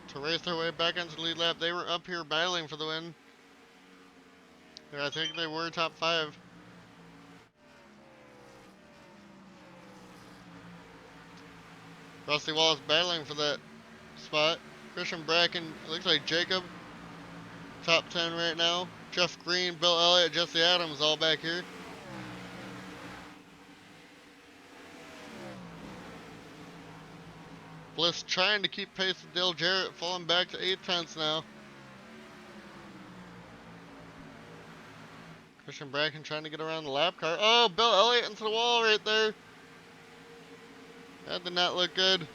to race their way back into the lead lap. They were up here battling for the win. I think they were top 5. Rusty Wallace battling for that spot. Christian Bracken, it looks like Jacob, top 10 right now. Jeff Green, Bill Elliott, Jesse Adams all back here. Bliss trying to keep pace with Dale Jarrett, falling back to 8/10 now. Christian Bracken trying to get around the lap car. Oh, Bill Elliott into the wall right there. That did not look good.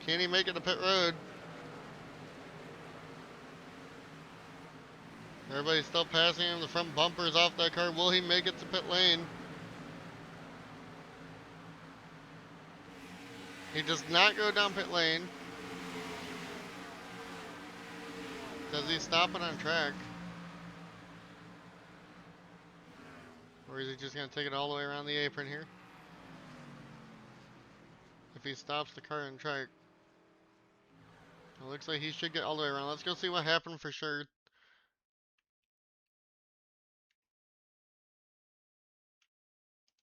Can he make it to pit road? Everybody's still passing him. The front bumper's off that car. Will he make it to pit lane? He does not go down pit lane. Does he stop it on track? Or is he just going to take it all the way around the apron here? If he stops the car on track. It looks like he should get all the way around. Let's go see what happened for sure.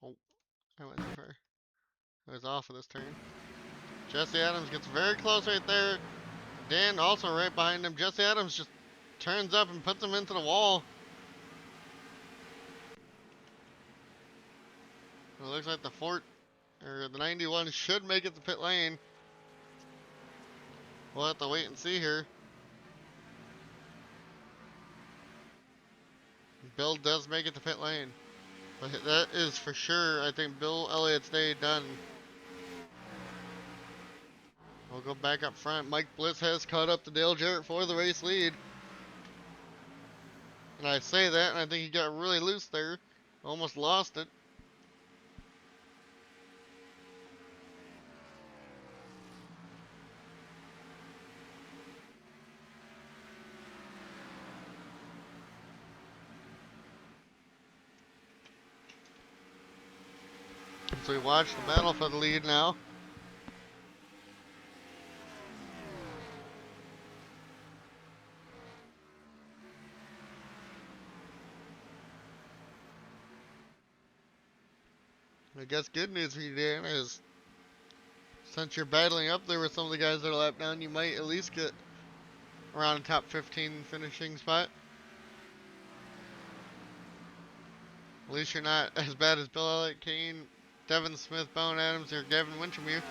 Oh, I went too far. I was off of this turn. Jesse Adams gets very close right there. Dan also right behind him. Jesse Adams just turns up and puts him into the wall. It looks like the 91 should make it to pit lane. We'll have to wait and see here. Bill does make it to pit lane. But that is for sure, I think, Bill Elliott's day done. We'll go back up front. Mike Bliss has caught up to Dale Jarrett for the race lead. And I say that, and I think he got really loose there. Almost lost it. So we watch the battle for the lead now. I guess good news for you, Dan, is since you're battling up there with some of the guys that are lap down, you might at least get around a top 15 finishing spot. At least you're not as bad as Bill Elliott, Kane, Devin Smith, Bone Adams, or Gavin Winchemere,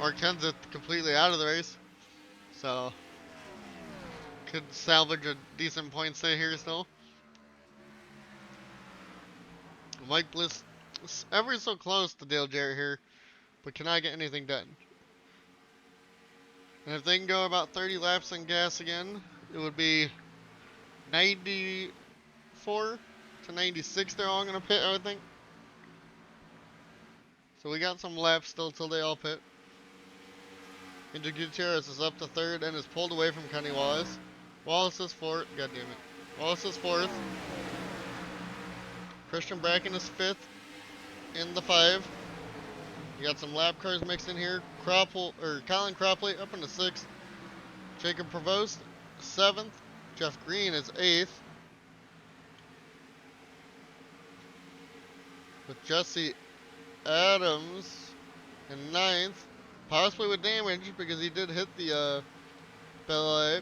or Kenseth completely out of the race. So, could salvage a decent point stay here still. Mike Bliss is ever so close to Dale Jarrett here, but cannot get anything done. And if they can go about 30 laps on gas again, it would be 94 to 96 they're all going to pit, I would think. So we got some laps still till they all pit. Angel Gutierrez is up to third and is pulled away from Kenny Wallace. Wallace is fourth. God damn it. Wallace is fourth. Christian Bracken is fifth in the 5. You got some lap cars mixed in here. Colin Cropley up into 6th. Jacob Prevost, 7th. Jeff Green is 8th. With Jesse Adams in 9th. Possibly with damage because he did hit the belay.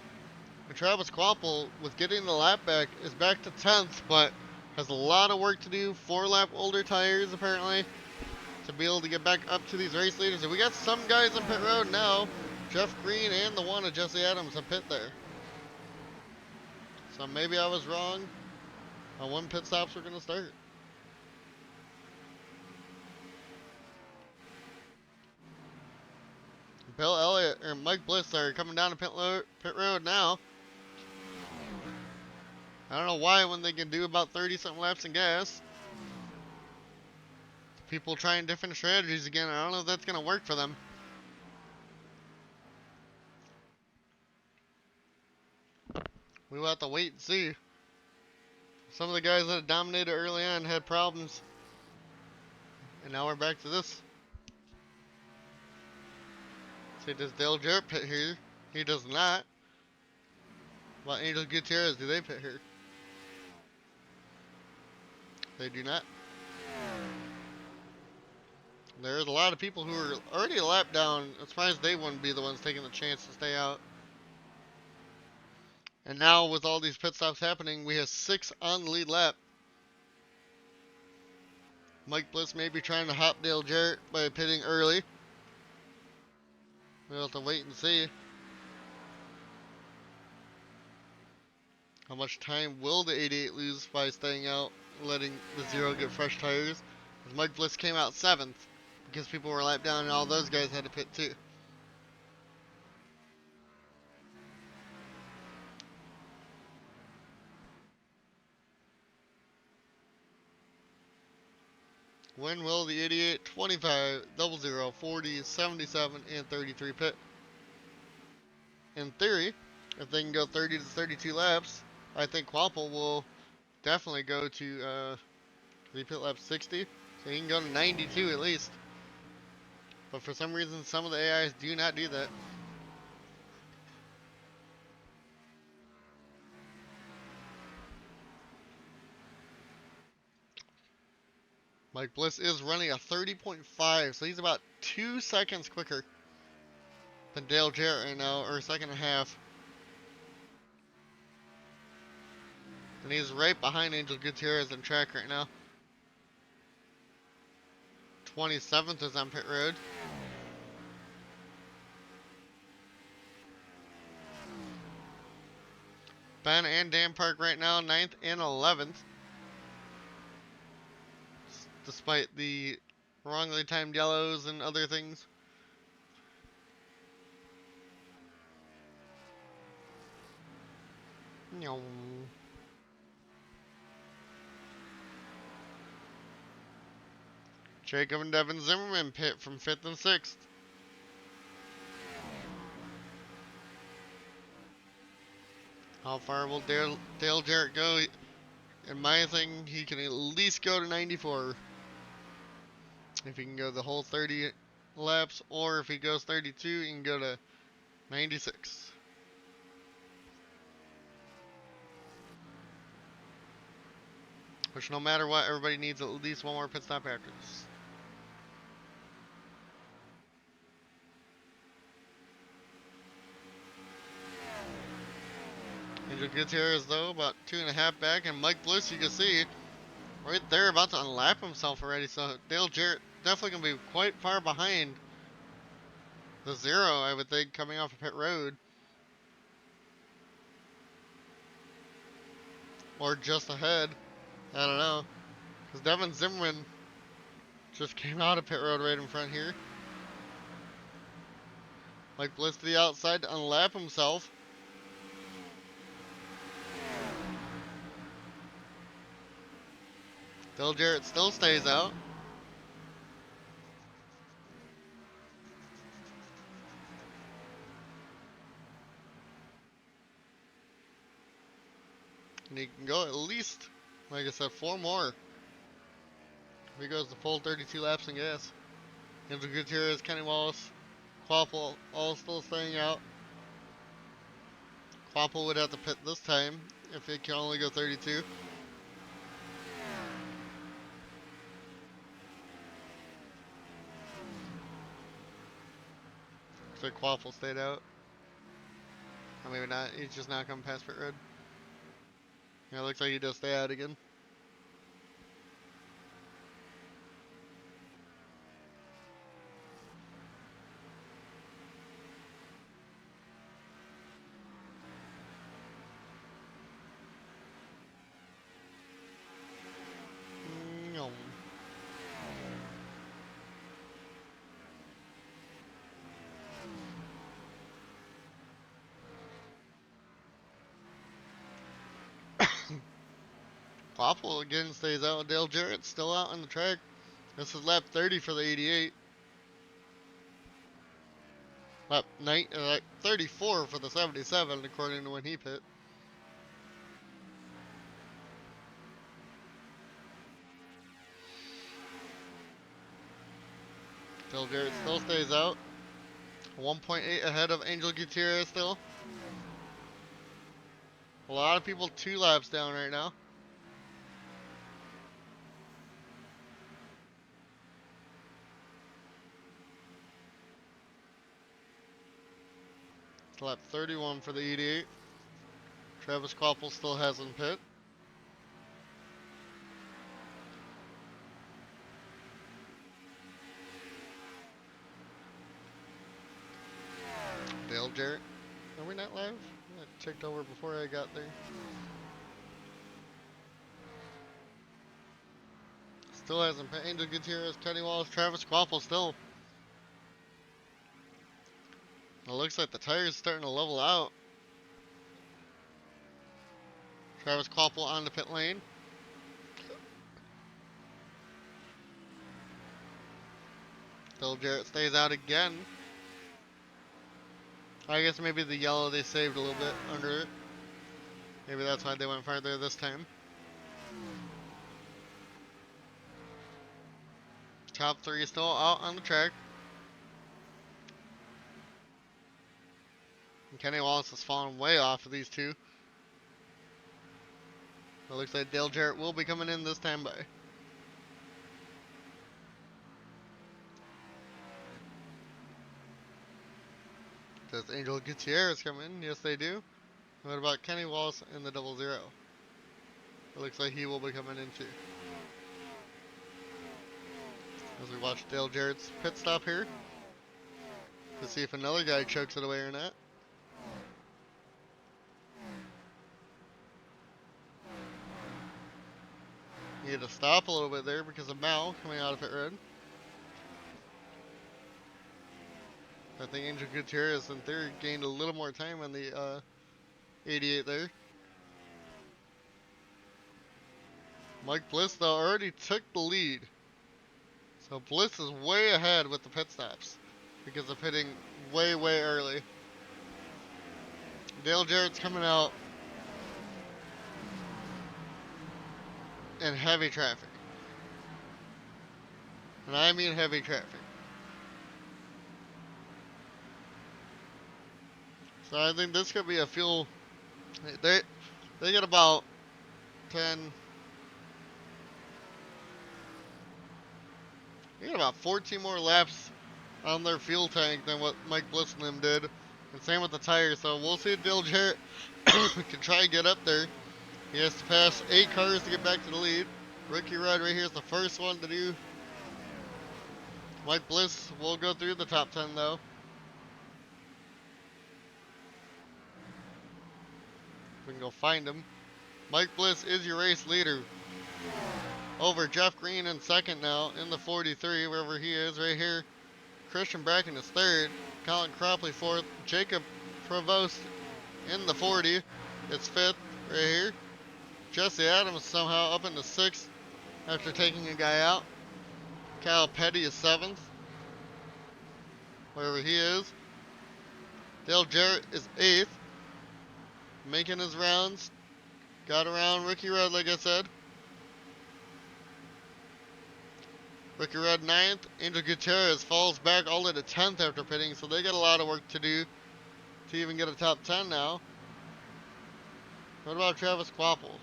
And Travis Kvapil, with getting the lap back, is back to 10th, but has a lot of work to do. 4 lap older tires apparently to be able to get back up to these race leaders. And we got some guys on pit road now. Jeff Green and the one of Jesse Adams have pit there. So maybe I was wrong on when pit stops were going to start. Bill Elliott or Mike Bliss are coming down to pit road now. I don't know why when they can do about 30 something laps in gas. People trying different strategies again. I don't know if that's going to work for them. We will have to wait and see. Some of the guys that dominated early on had problems. And now we're back to this. See, does Dale Jarrett pit here? He does not. About Angel Gutierrez, do they pit here? They do not. There's a lot of people who are already a lap down. I'm surprised they wouldn't be the ones taking the chance to stay out. And now with all these pit stops happening, we have 6 on the lead lap. Mike Bliss may be trying to hop Dale Jarrett by pitting early. We'll have to wait and see. How much time will the 88 lose by staying out, letting the Zero get fresh tires? Because Mike Bliss came out 7th because people were lapped down and all those guys had to pit too. When will the 88, 25, 00, 40, 77, and 33 pit? In theory, if they can go 30 to 32 laps, I think Quapple will definitely go to pit lap 60. So he can go to 92 at least. But for some reason, some of the AIs do not do that. Mike Bliss is running a 30.5, so he's about 2 seconds quicker than Dale Jarrett right now, or a second and a half. And he's right behind Angel Gutierrez in track right now. 27th is on pit road. Ben and Dan Park right now, 9th and 11th. Despite the wrongly timed yellows and other things. No. Jacob and Devin Zimmerman pit from 5th and 6th. How far will Dale Jarrett go? In my thing, he can at least go to 94. If he can go the whole 30 laps, or if he goes 32, he can go to 96. Which, no matter what, everybody needs at least one more pit stop after this. Angel Gutierrez, though, about 2.5 back, and Mike Bliss, you can see, right there, about to unlap himself already. So Dale Jarrett definitely going to be quite far behind the Zero, I would think, coming off of pit road. Or just ahead. I don't know. Because Devin Zimmerman just came out of pit road right in front here. Mike Bliss to the outside to unlap himself. Dale Jarrett still stays out. And he can go at least, like I said, 4 more. If he goes the full 32 laps in gas. Andrew Gutierrez, Kenny Wallace, Quapple all still staying out. Quapple would have to pit this time if it can only go 32. Looks like Quapple stayed out. Or maybe not, he's just not coming past pit road. Yeah, it looks like he does stay out again. No. Quapple again stays out. Dale Jarrett still out on the track. This is lap 30 for the 88. Lap 34 for the 77, according to when he pit. Dale Jarrett still stays out. 1.8 ahead of Angel Gutierrez still. A lot of people 2 laps down right now. It's lap 31 for the 88. Travis Quapple still hasn't pit. Dale Jarrett. Are we not live? I checked over before I got there. Still hasn't pit. Angel Gutierrez, Kenny Wallace, Travis Quapple still. It looks like the tire's starting to level out. Travis Quapple on the pit lane. Dale Jarrett stays out again. I guess maybe the yellow they saved a little bit under it. Maybe that's why they went farther this time. Top 3 still out on the track. And Kenny Wallace has fallen way off of these two. It looks like Dale Jarrett will be coming in this time by. Does Angel Gutierrez come in? Yes, they do. What about Kenny Wallace in the 00? It looks like he will be coming in too. As we watch Dale Jarrett's pit stop here to see if another guy chokes it away or not. He had to stop a little bit there because of Mal coming out of pit road. I think Angel Gutierrez in theory gained a little more time on the 88 there. Mike Bliss though already took the lead. So Bliss is way ahead with the pit stops because of pitting way early. Dale Jarrett's coming out in heavy traffic. And I mean heavy traffic. So I think this could be a fuel. They get about 10. They get about 14 more laps on their fuel tank than what Mike Bliss and them did. And same with the tires. So we'll see if Dale Jarrett can try and get up there. He has to pass 8 cars to get back to the lead. Ricky Rudd right here is the first one to do. Mike Bliss will go through the top 10 though. We can go find him. Mike Bliss is your race leader. Over Jeff Green in second now in the 43, wherever he is right here. Christian Bracken is third. Colin Cropley fourth. Jacob Provost in the 40 is fifth right here. Jesse Adams somehow up into sixth after taking a guy out. Kyle Petty is seventh, wherever he is. Dale Jarrett is eighth, making his rounds. Got around Ricky Rudd, like I said. Ricky Rudd ninth. Angel Gutierrez falls back all the way to 10th after pitting, so they got a lot of work to do to even get a top 10 now. What about Travis Quapple?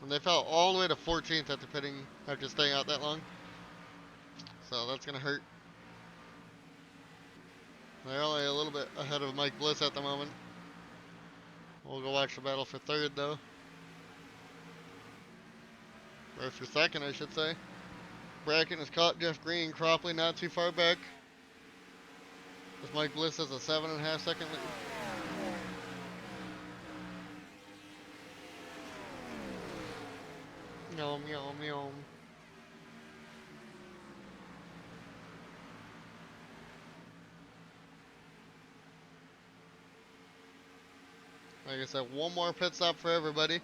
And they fell all the way to 14th after pitting, after staying out that long. So that's going to hurt. They're only a little bit ahead of Mike Bliss at the moment. We'll go watch the battle for third, though. Or for second, I should say. Bracken has caught Jeff Green. Cropley not too far back. As Mike Bliss has a 7.5 second lead. Yum, yum, yum. Like I said, one more pit stop for everybody.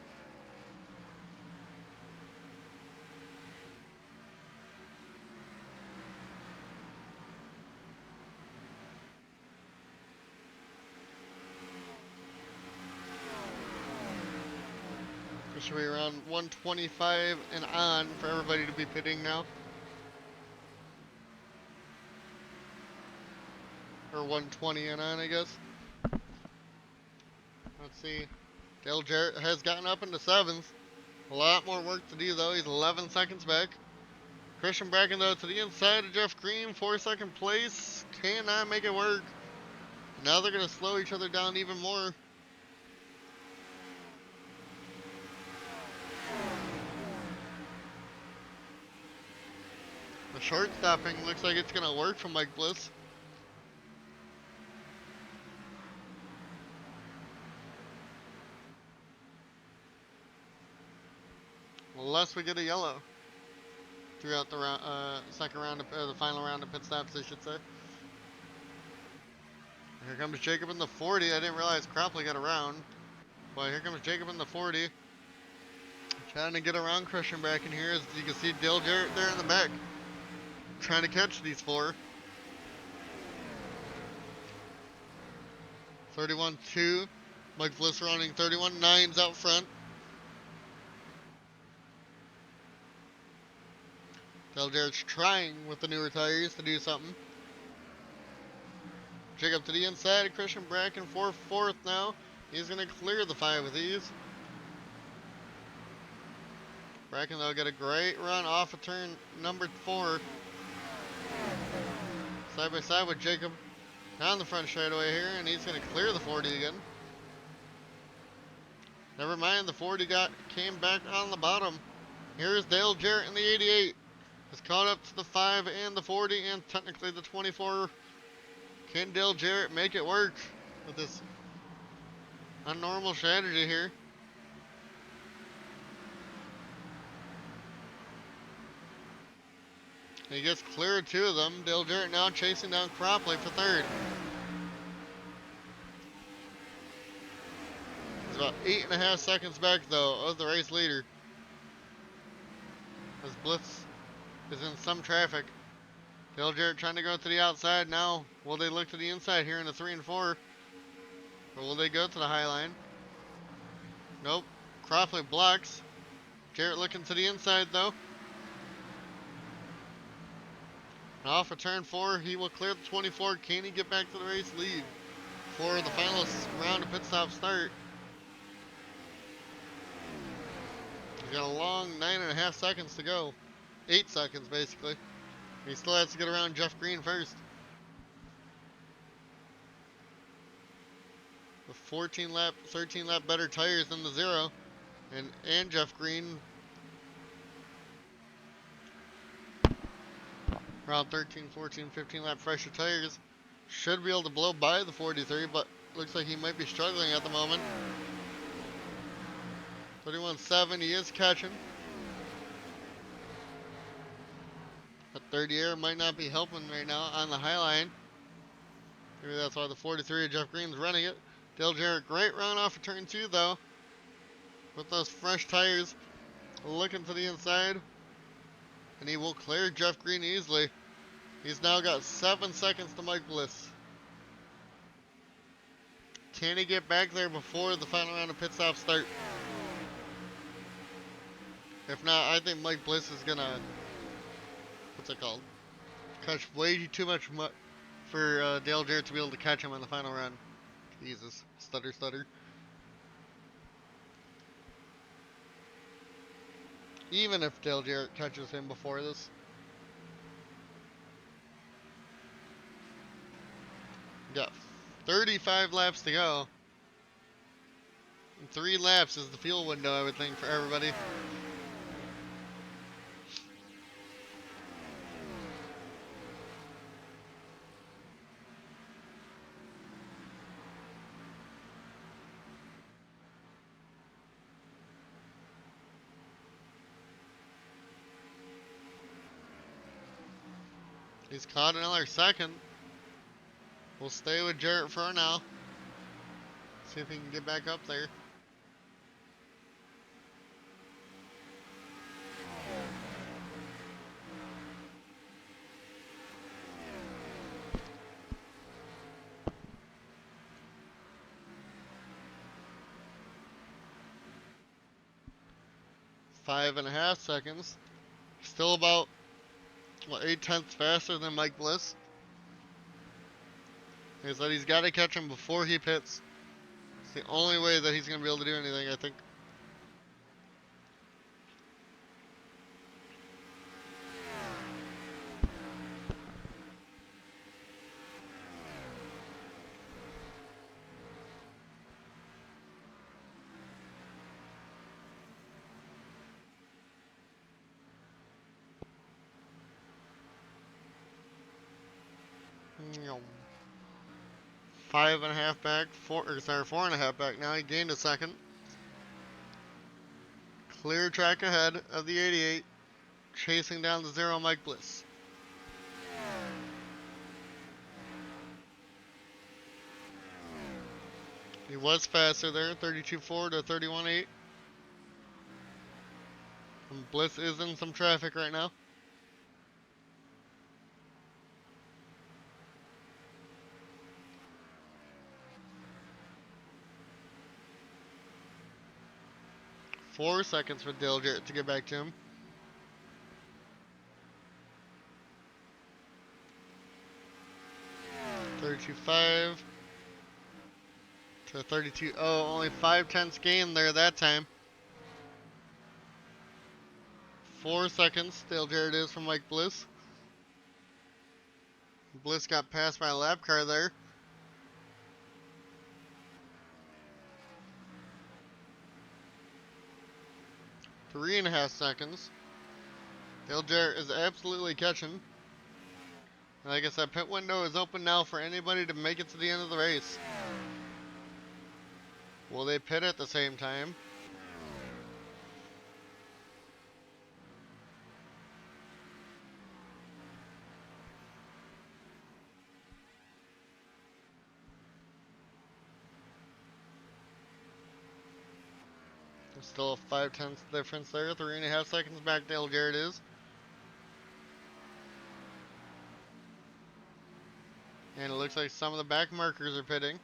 It should be around 125 and on for everybody to be pitting now. Or 120 and on, I guess. Let's see. Dale Jarrett has gotten up into 7th. A lot more work to do, though. He's 11 seconds back. Christian Bracken, though, to the inside of Jeff Green. 4-second place. Cannot make it work. Now they're going to slow each other down even more. The short stopping looks like it's going to work for Mike Bliss. Unless we get a yellow throughout the second round, the final round of pit stops, I should say. Here comes Jacob in the 40. I didn't realize Cropley got around. But here comes Jacob in the 40. Trying to get around Christian Bracken here. As you can see Dale Jarrett there in the back. Trying to catch these four. 31-2. Mike Bliss running 31-9s out front. Dale Jarrett's trying with the newer tires to do something. Jacob to the inside. Christian Bracken for 4th now. He's going to clear the 5 with these. Bracken, though, got a great run off of turn number 4. Side by side with Jacob down the front straightaway here, and he's going to clear the 40 again. Never mind, the 40 came back on the bottom. Here's Dale Jarrett in the 88. Has caught up to the 5 and the 40 and technically the 24. Can Dale Jarrett make it work with this unnormal strategy here? He gets clear of 2 of them. Dale Jarrett now chasing down Cropley for 3rd. He's about 8.5 seconds back, though, of the race leader. As Bliss is in some traffic. Dale Jarrett trying to go to the outside now. Will they look to the inside here in the 3 and 4? Or will they go to the high line? Nope. Cropley blocks. Jarrett looking to the inside, though. Off of turn 4, he will clear the 24. Can he get back to the race lead for the final round of pit stop start? He's got a long 9.5 seconds to go. 8 seconds, basically. He still has to get around Jeff Green first. With 13 lap better tires than the 0. And Jeff Green around 13, 14, 15 lap fresher tires. Should be able to blow by the 43, but looks like he might be struggling at the moment. 31.7, he is catching. That 30 air might not be helping right now on the high line. Maybe that's why the 43 of Jeff Green's running it. Dale Jarrett, great run off of turn 2 though. With those fresh tires. Looking to the inside. And he will clear Jeff Green easily. He's now got 7 seconds to Mike Bliss. Can he get back there before the final round of pit stops start? If not, I think Mike Bliss is gonna, what's it called? Catch way too much for Dale Jarrett to be able to catch him on the final run. Jesus, stutter. Even if Dale Jarrett catches him before this. Got 35 laps to go. And 3 laps is the fuel window, I would think, for everybody. He's caught another second. We'll stay with Jarrett for now. See if he can get back up there. Five and a half seconds. Still about, what, 8/10 faster than Mike Bliss. He said he's got to catch him before he pits. It's the only way that he's going to be able to do anything, I think. Five and a half back, four and a half back now. He gained a second. Clear track ahead of the 88, chasing down the zero Mike Bliss. He was faster there, 32.4 to 31.8. And Bliss is in some traffic right now. Four seconds for Dale Jarrett to get back to him. 32.5 to 32.0. Only 5/10 gain there that time. 4 seconds, Dale Jarrett is from Mike Bliss. Bliss got passed by a lap car there. Three and a half seconds. Dale Jarrett is absolutely catching. Like I said, pit window is open now for anybody to make it to the end of the race. Will they pit at the same time? There's still a 5/10 difference there. 3.5 seconds back, Dale Jarrett is. And it looks like some of the back markers are pitting.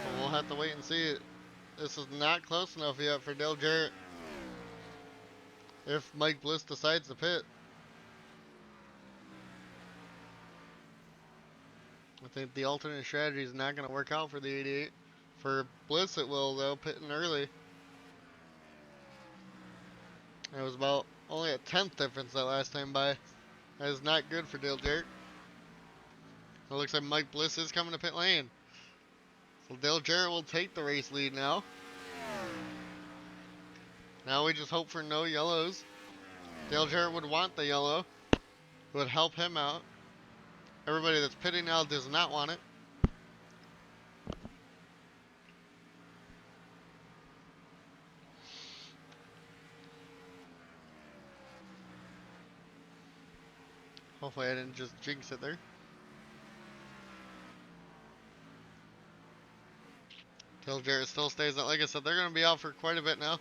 But we'll have to wait and see. This is not close enough yet for Dale Jarrett. If Mike Bliss decides to pit. I think the alternate strategy is not going to work out for the 88. For Bliss it will though, pitting early. It was about only a 10th difference that last time by. That is not good for Dale Jarrett. It looks like Mike Bliss is coming to pit lane. So Dale Jarrett will take the race lead now. Now we just hope for no yellows. Dale Jarrett would want the yellow. It would help him out. Everybody that's pitting now does not want it. Hopefully I didn't just jinx it there. Dale Jarrett still stays out. Like I said, they're going to be out for quite a bit now.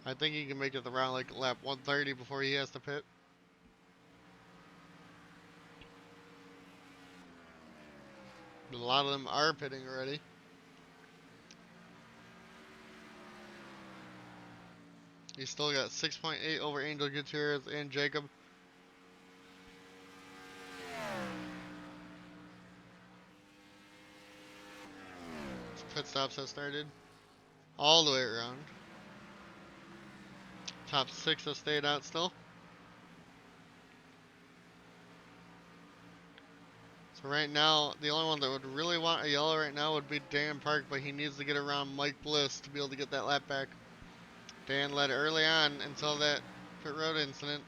I think he can make it around like lap 130 before he has to pit. A lot of them are pitting already. He's still got 6.8 over Angel Gutierrez and Jacob. Pit stops have started all the way around. Top 6 have stayed out still. So right now, the only one that would really want a yellow right now would be Dan Park, but he needs to get around Mike Bliss to be able to get that lap back. Dan led early on until that pit road incident.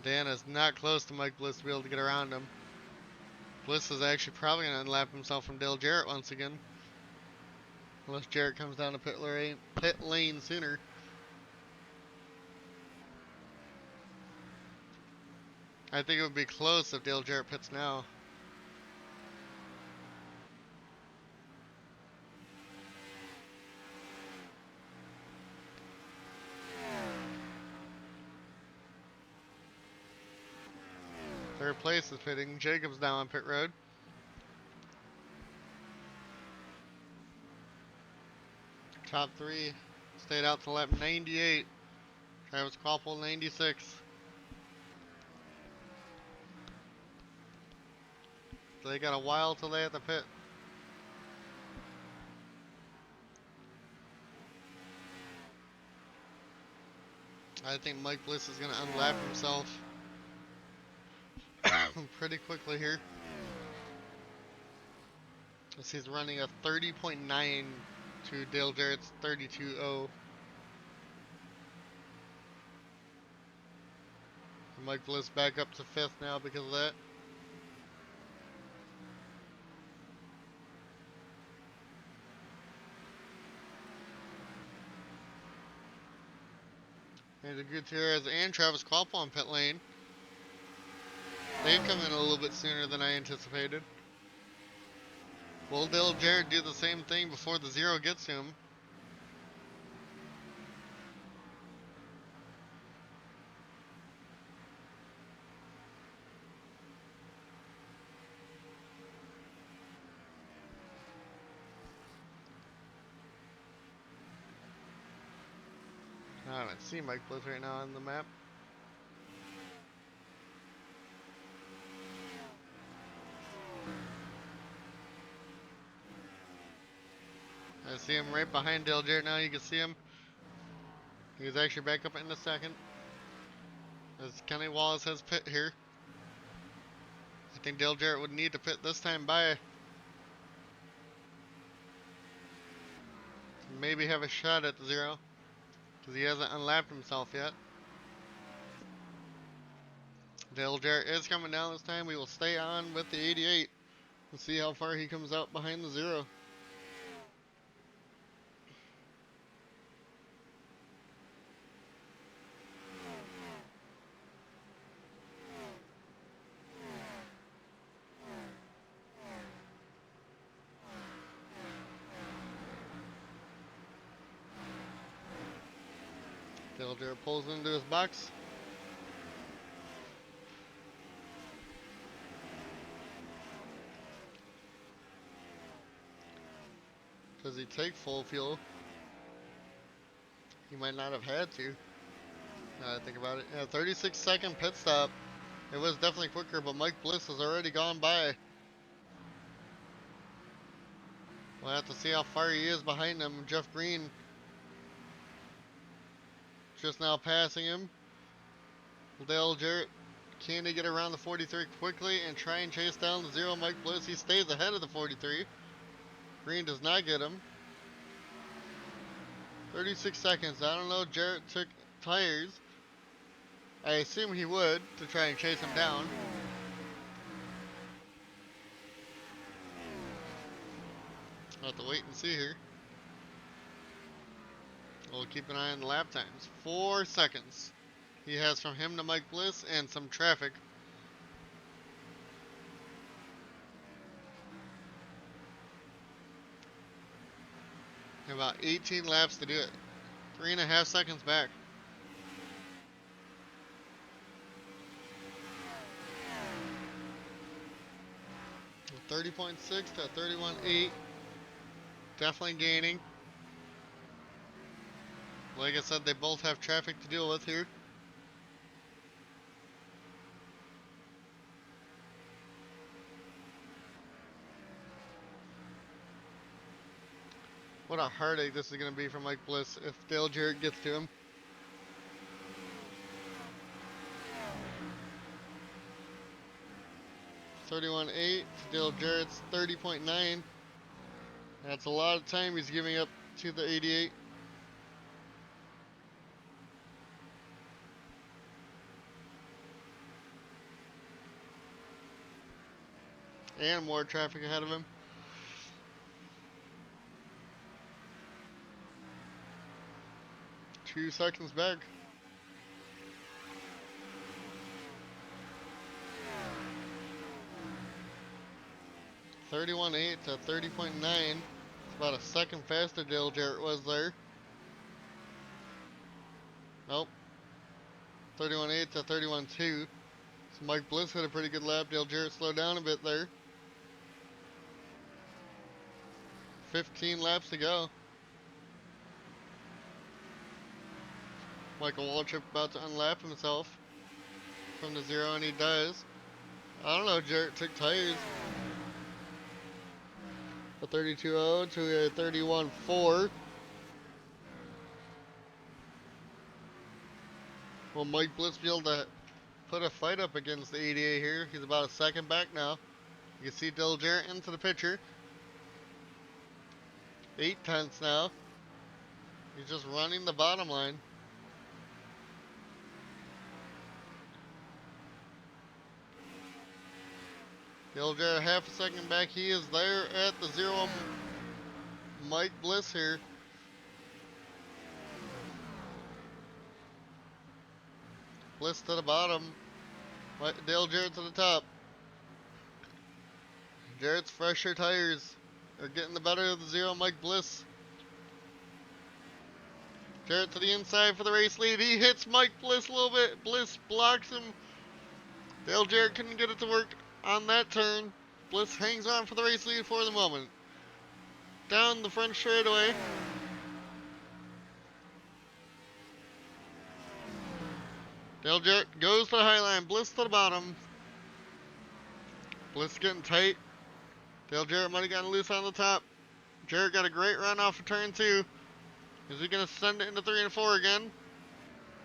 Dan is not close to Mike Bliss to be able to get around him. Bliss is actually probably going to unlap himself from Dale Jarrett once again. Unless Jarrett comes down to pit lane sooner. I think it would be close if Dale Jarrett pits now. Third place is pitting. Jacobs now on pit road. Top three stayed out to lap 98. Travis Kvapil 96. They got a while till they at the pit. I think Mike Bliss is going to unlap himself pretty quickly here. As he's running a 30.9 to Dale Jarrett's 32.0. Mike Bliss back up to 5th now because of that. And the Gutierrez and Travis Kvapil on pit lane. They've come in a little bit sooner than I anticipated. Will Dale Jarrett do the same thing before the zero gets to him? I don't see Mike Bliss right now on the map. I see him right behind Dale Jarrett now. You can see him. He's actually back up in a second. As Kenny Wallace has pit here. I think Dale Jarrett would need to pit this time by. Maybe have a shot at the zero. Because he hasn't unlapped himself yet. Dale Jarrett is coming down this time. We will stay on with the 88. We'll see how far he comes out behind the zero. Dale Jarrett pulls into his box. Does he take full fuel? He might not have had to. Now that I think about it. Yeah, 36-second pit stop. It was definitely quicker, but Mike Bliss has already gone by. We'll have to see how far he is behind him. Jeff Green just now passing him. Dale Jarrett, can he get around the 43 quickly and try and chase down the zero Mike Bliss? He stays ahead of the 43. Green does not get him. 36 seconds. I don't know. Jarrett took tires. I assume he would to try and chase him down. I'll have to wait and see here. We'll keep an eye on the lap times. 4 seconds. He has from him to Mike Bliss and some traffic. About 18 laps to do it. 3.5 seconds back. 30.6 to 31.8. Definitely gaining. Like I said, they both have traffic to deal with here. What a heartache this is going to be for Mike Bliss if Dale Jarrett gets to him. $31.8 to Dale Jarrett's 30.9. That's a lot of time he's giving up to the 88. and more traffic ahead of him. Two seconds back. 31.8 to 30.9. It's about a second faster Dale Jarrett was there. Nope. 31.8 to 31.2. So Mike Bliss had a pretty good lap. Dale Jarrett slowed down a bit there. 15 laps to go. Michael Waltrip about to unlap himself from the zero, and he does. I don't know, Jarrett took tires. A 32.0 to a 31.4. Will Mike Bliss be able to put a fight up against the 88 here? He's about a second back now. You can see Dale Jarrett into the picture. 8 tenths now. He's just running the bottom line. Dale Jarrett half a second back. He is there at the zero. Mike Bliss here. Bliss to the bottom. Dale Jarrett to the top. Jarrett's fresher tires are getting the better of the zero Mike Bliss. Jarrett to the inside for the race lead. He hits Mike Bliss a little bit. Bliss blocks him. Dale Jarrett couldn't get it to work on that turn. Bliss hangs on for the race lead for the moment. Down the front straightaway. Dale Jarrett goes to the high line. Bliss to the bottom. Bliss getting tight. Dale Jarrett might have gotten loose on the top. Jarrett got a great run off of turn 2. Is he going to send it into 3 and 4 again?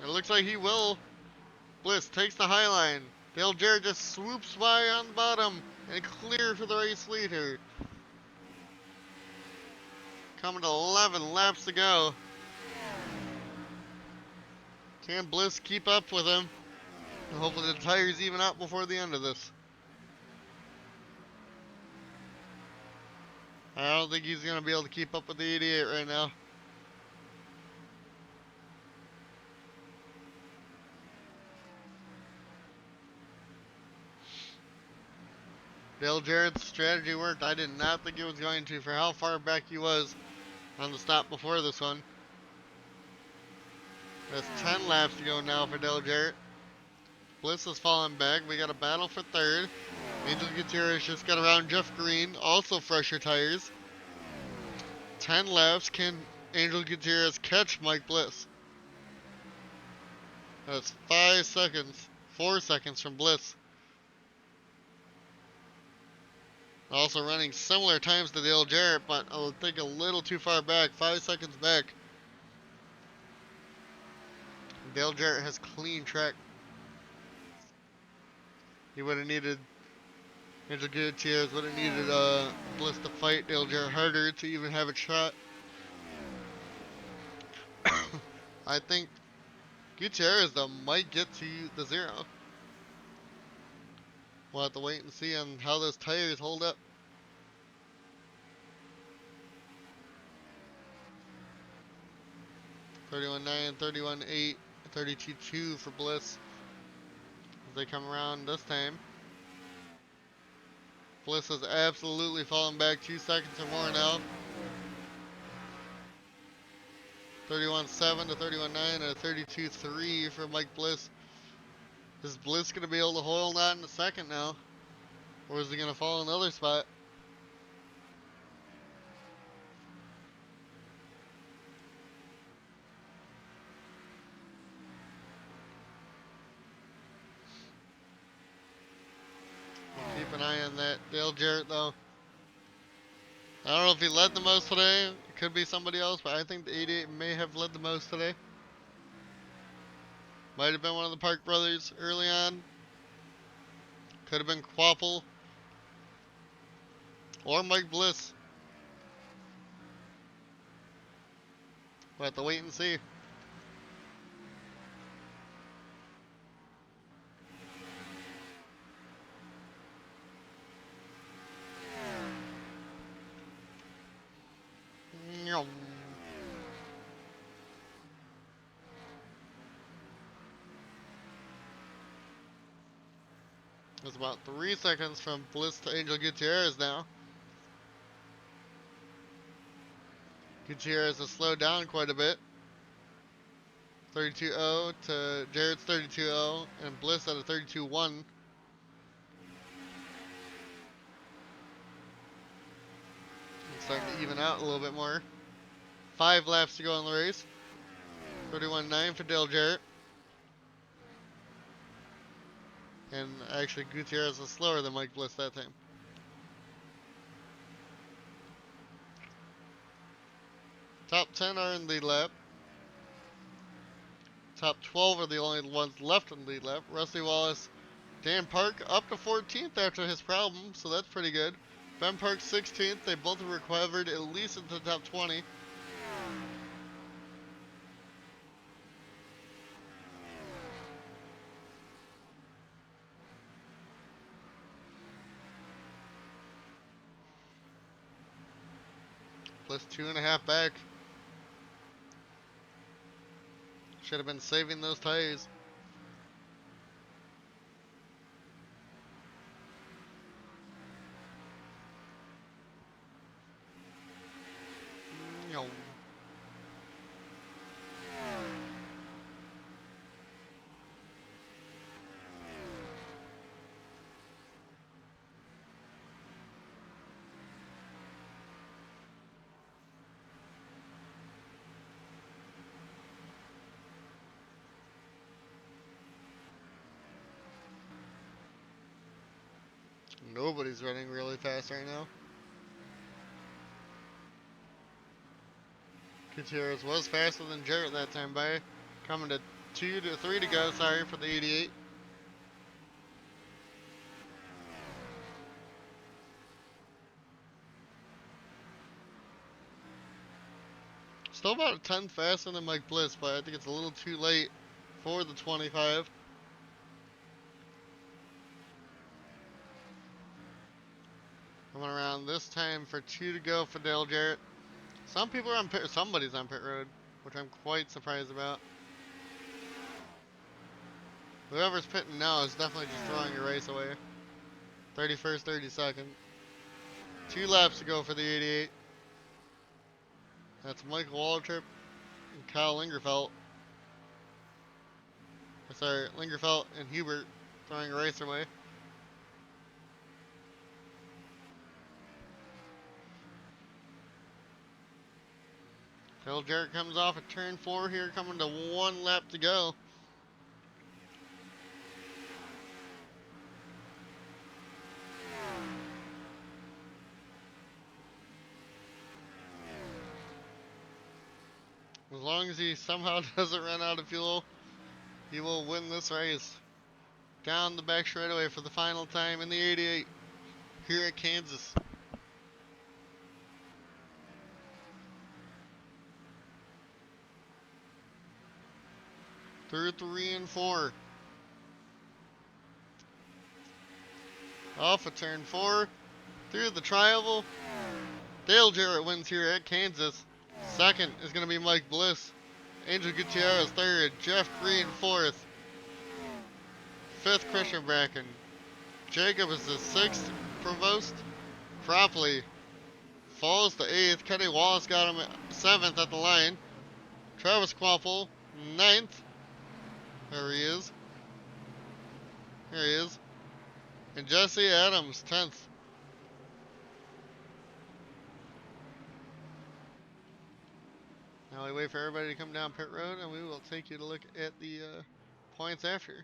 It looks like he will. Bliss takes the high line. Dale Jarrett just swoops by on the bottom and clear for the race lead here. Coming to 11 laps to go. Can Bliss keep up with him? And hopefully the tires even out before the end of this. I don't think he's going to be able to keep up with the 88 right now. Dale Jarrett's strategy worked. I did not think it was going to for how far back he was on the stop before this one. There's 10 laps to go now for Dale Jarrett. Bliss is falling back. We got a battle for third. Angel Gutierrez just got around Jeff Green, also fresher tires. 10 laps. Can Angel Gutierrez catch Mike Bliss? That's 5 seconds. 4 seconds from Bliss. Also running similar times to Dale Jarrett, but I think a little too far back. 5 seconds back. Dale Jarrett has clean track. He would have needed, Angel Gutierrez would have needed Bliss to fight Dale Jarrett harder to even have a shot. I think Gutierrez though might get to the zero. We'll have to wait and see on how those tires hold up. 31.9, 31.8, 32.2 for Bliss as they come around this time. Bliss has absolutely fallen back 2 seconds or more now. 31.7 to 31.9 and a 32.3 for Mike Bliss. Is Bliss going to be able to hold on in a second now? Or is he going to fall another spot? We'll keep an eye on that. Dale Jarrett though. I don't know if he led the most today. It could be somebody else, but I think the 88 may have led the most today. Might have been one of the Park brothers early on. Could have been Quapple. Or Mike Bliss. We'll have to wait and see. is about 3 seconds from Bliss to Angel Gutierrez now. Gutierrez has slowed down quite a bit. 32.0 to Jarrett's 32.0 and Bliss at a 32.1. It's starting to even out a little bit more. 5 laps to go in the race. 31.9 for Dale Jarrett. And actually, Gutierrez is slower than Mike Bliss that time. Top 10 are in lead lap. Top 12 are the only ones left in lead lap. Rusty Wallace, Dan Park up to 14th after his problem, so that's pretty good. Ben Park 16th. They both recovered at least into the top 20. Plus 2.5 back. Should have been saving those tires. No. Nobody's running really fast right now. Gutierrez was faster than Jarrett that time by coming to 3 to go, sorry, for the 88. Still about a tenth faster than Mike Bliss, but I think it's a little too late for the 25. Coming around this time for 2 to go for Dale Jarrett. Some people are on pit, somebody's on pit road, which I'm quite surprised about. Whoever's pitting now is definitely just throwing your race away. 31st, 32nd. 2 laps to go for the 88. That's Michael Waltrip and Kyle Lingerfelt. Sorry, Lingerfelt and Hubert throwing a race away. Dale Jarrett comes off at turn 4 here, coming to 1 lap to go. As long as he somehow doesn't run out of fuel, he will win this race. Down the back straightaway for the final time in the 88 here at Kansas. Through 3 and 4. Off of turn 4. Through the tri-oval. Dale Jarrett wins here at Kansas. Second is going to be Mike Bliss. Angel Gutierrez third. Jeff Green fourth. Fifth, Christian Bracken. Jacob is the sixth. Provost promptly falls to eighth. Kenny Wallace got him seventh at the line. Travis Quaffle ninth. There he is. Here he is. And Jesse Adams 10th. Now we wait for everybody to come down pit road, and we will take you to look at the points after.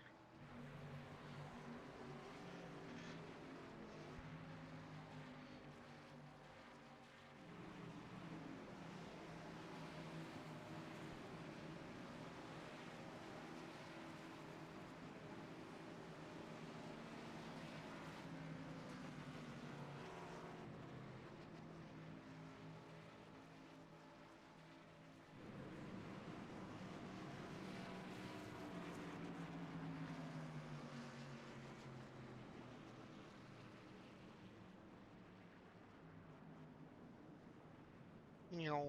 No.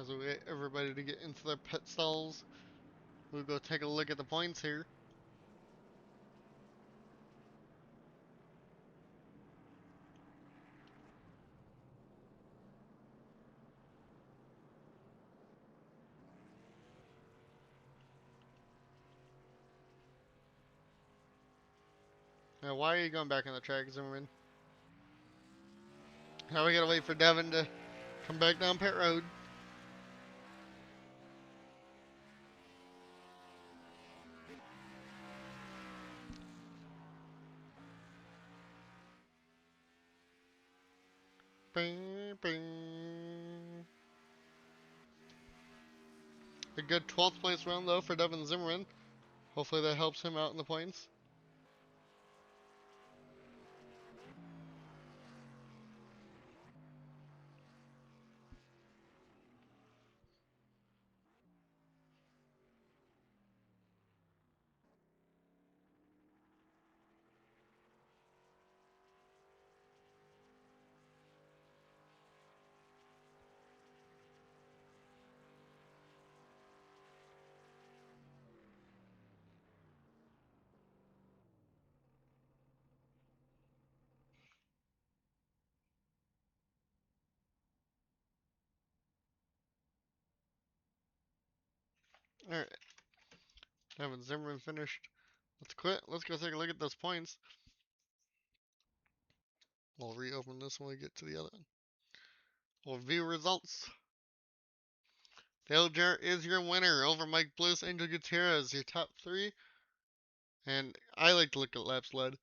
As we wait everybody to get into their pit stalls, we'll go take a look at the points here. Now, why are you going back on the track, Zimmerman? Now we gotta wait for Devin to come back down pit road. Bing, bing. A good 12th place round though for Devin Zimmerman. Hopefully that helps him out in the points. Alright, Devin Zimmerman finished. Let's quit. Let's go take a look at those points. We'll reopen this when we get to the other one. We'll view results. Dale Jarrett is your winner over Mike Bliss, Angel Gutierrez, your top three. And I like to look at laps led.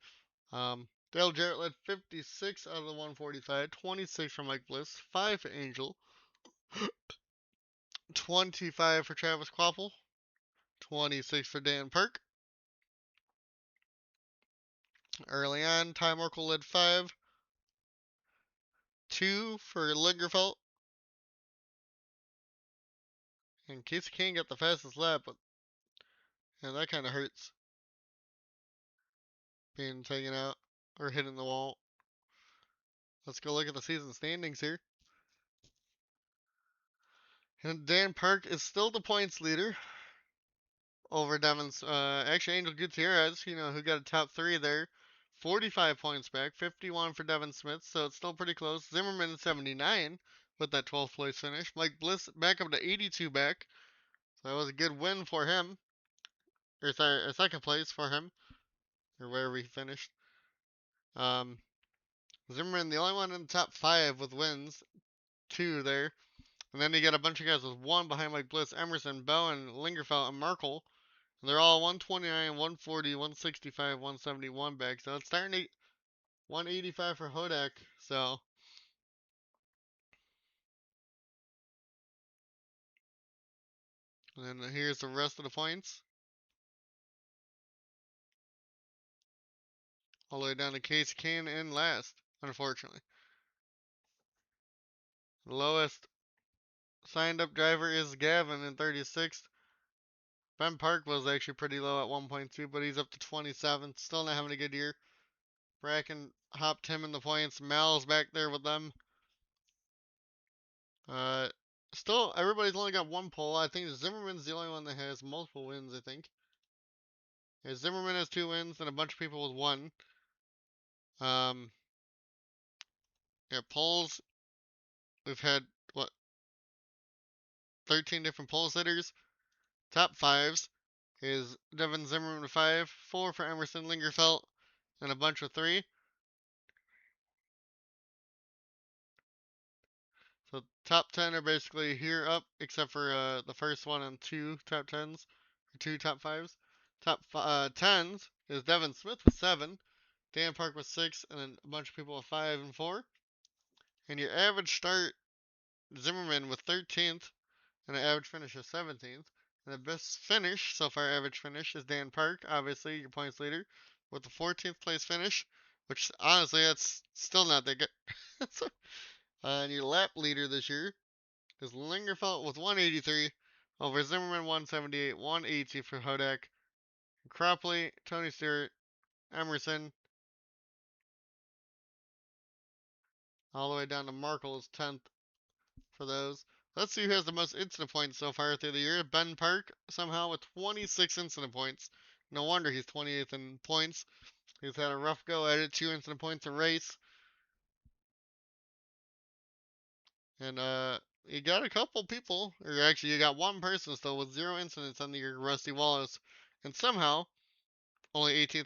Dale Jarrett led 56 out of the 145, 26 for Mike Bliss, 5 for Angel, 25 for Travis Quapple, 26 for Dan Perk. Early on, Ty Merkel led 5, 2 for Lingerfelt, and Casey Kane got the fastest lap, but yeah, that kind of hurts. Being taken out or hitting the wall. Let's go look at the season standings here. And Dan Park is still the points leader over Devin's, actually Angel Gutierrez, who got a top three there. 45 points back, 51 for Devin Smith, so it's still pretty close. Zimmerman 79 with that 12th place finish. Mike Bliss back up to 82 back, so that was a good win for him. Or sorry, a second place for him, or wherever he finished. Um, Zimmerman, the only one in the top five with wins, 2 there. And then you got a bunch of guys with 1 behind Mike Bliss, Emerson, Bowen, Lingerfeld, and Merkel. And they're all 129, 140, 165, 171 back. So it's starting to 185 for Hodak. So and then here's the rest of the points. All the way down to Case Kane in last, unfortunately. The lowest signed up driver is Gavin in 36th. Ben Park was actually pretty low at 1.2, but he's up to 27th. Still not having a good year. Bracken hopped him in the points. Mal's back there with them. Uh, Still, everybody's only got 1 pole. I think Zimmerman's the only one that has multiple wins, I think. Yeah, Zimmerman has 2 wins and a bunch of people with 1. Um, yeah, poles. We've had, what, 13 different pole sitters. Top 5s is Devin Zimmerman with 5, 4 for Emerson Lingerfelt, and a bunch with 3. So top 10 are basically here up, except for the first one and 2 top 10s, or 2 top 5s. Top 10s is Devin Smith with 7, Dan Park with 6, and then a bunch of people with 5 and 4. And your average start, Zimmerman with 13th, and an average finish of 17th. And the best finish, so far average finish, is Dan Park, obviously your points leader, with the 14th place finish, which honestly, that's still not that good. And your lap leader this year is Lingerfelt with 183 over Zimmerman 178, 180 for Hodak. Cropley, Tony Stewart, Emerson, all the way down to Markle is 10th for those. Let's see who has the most incident points so far through the year. Ben Park, somehow with 26 incident points. No wonder he's 28th in points. He's had a rough go at it, 2 incident points a race. And you got a couple people, or actually you got one person still with 0 incidents on your Rusty Wallace. And somehow, only 18th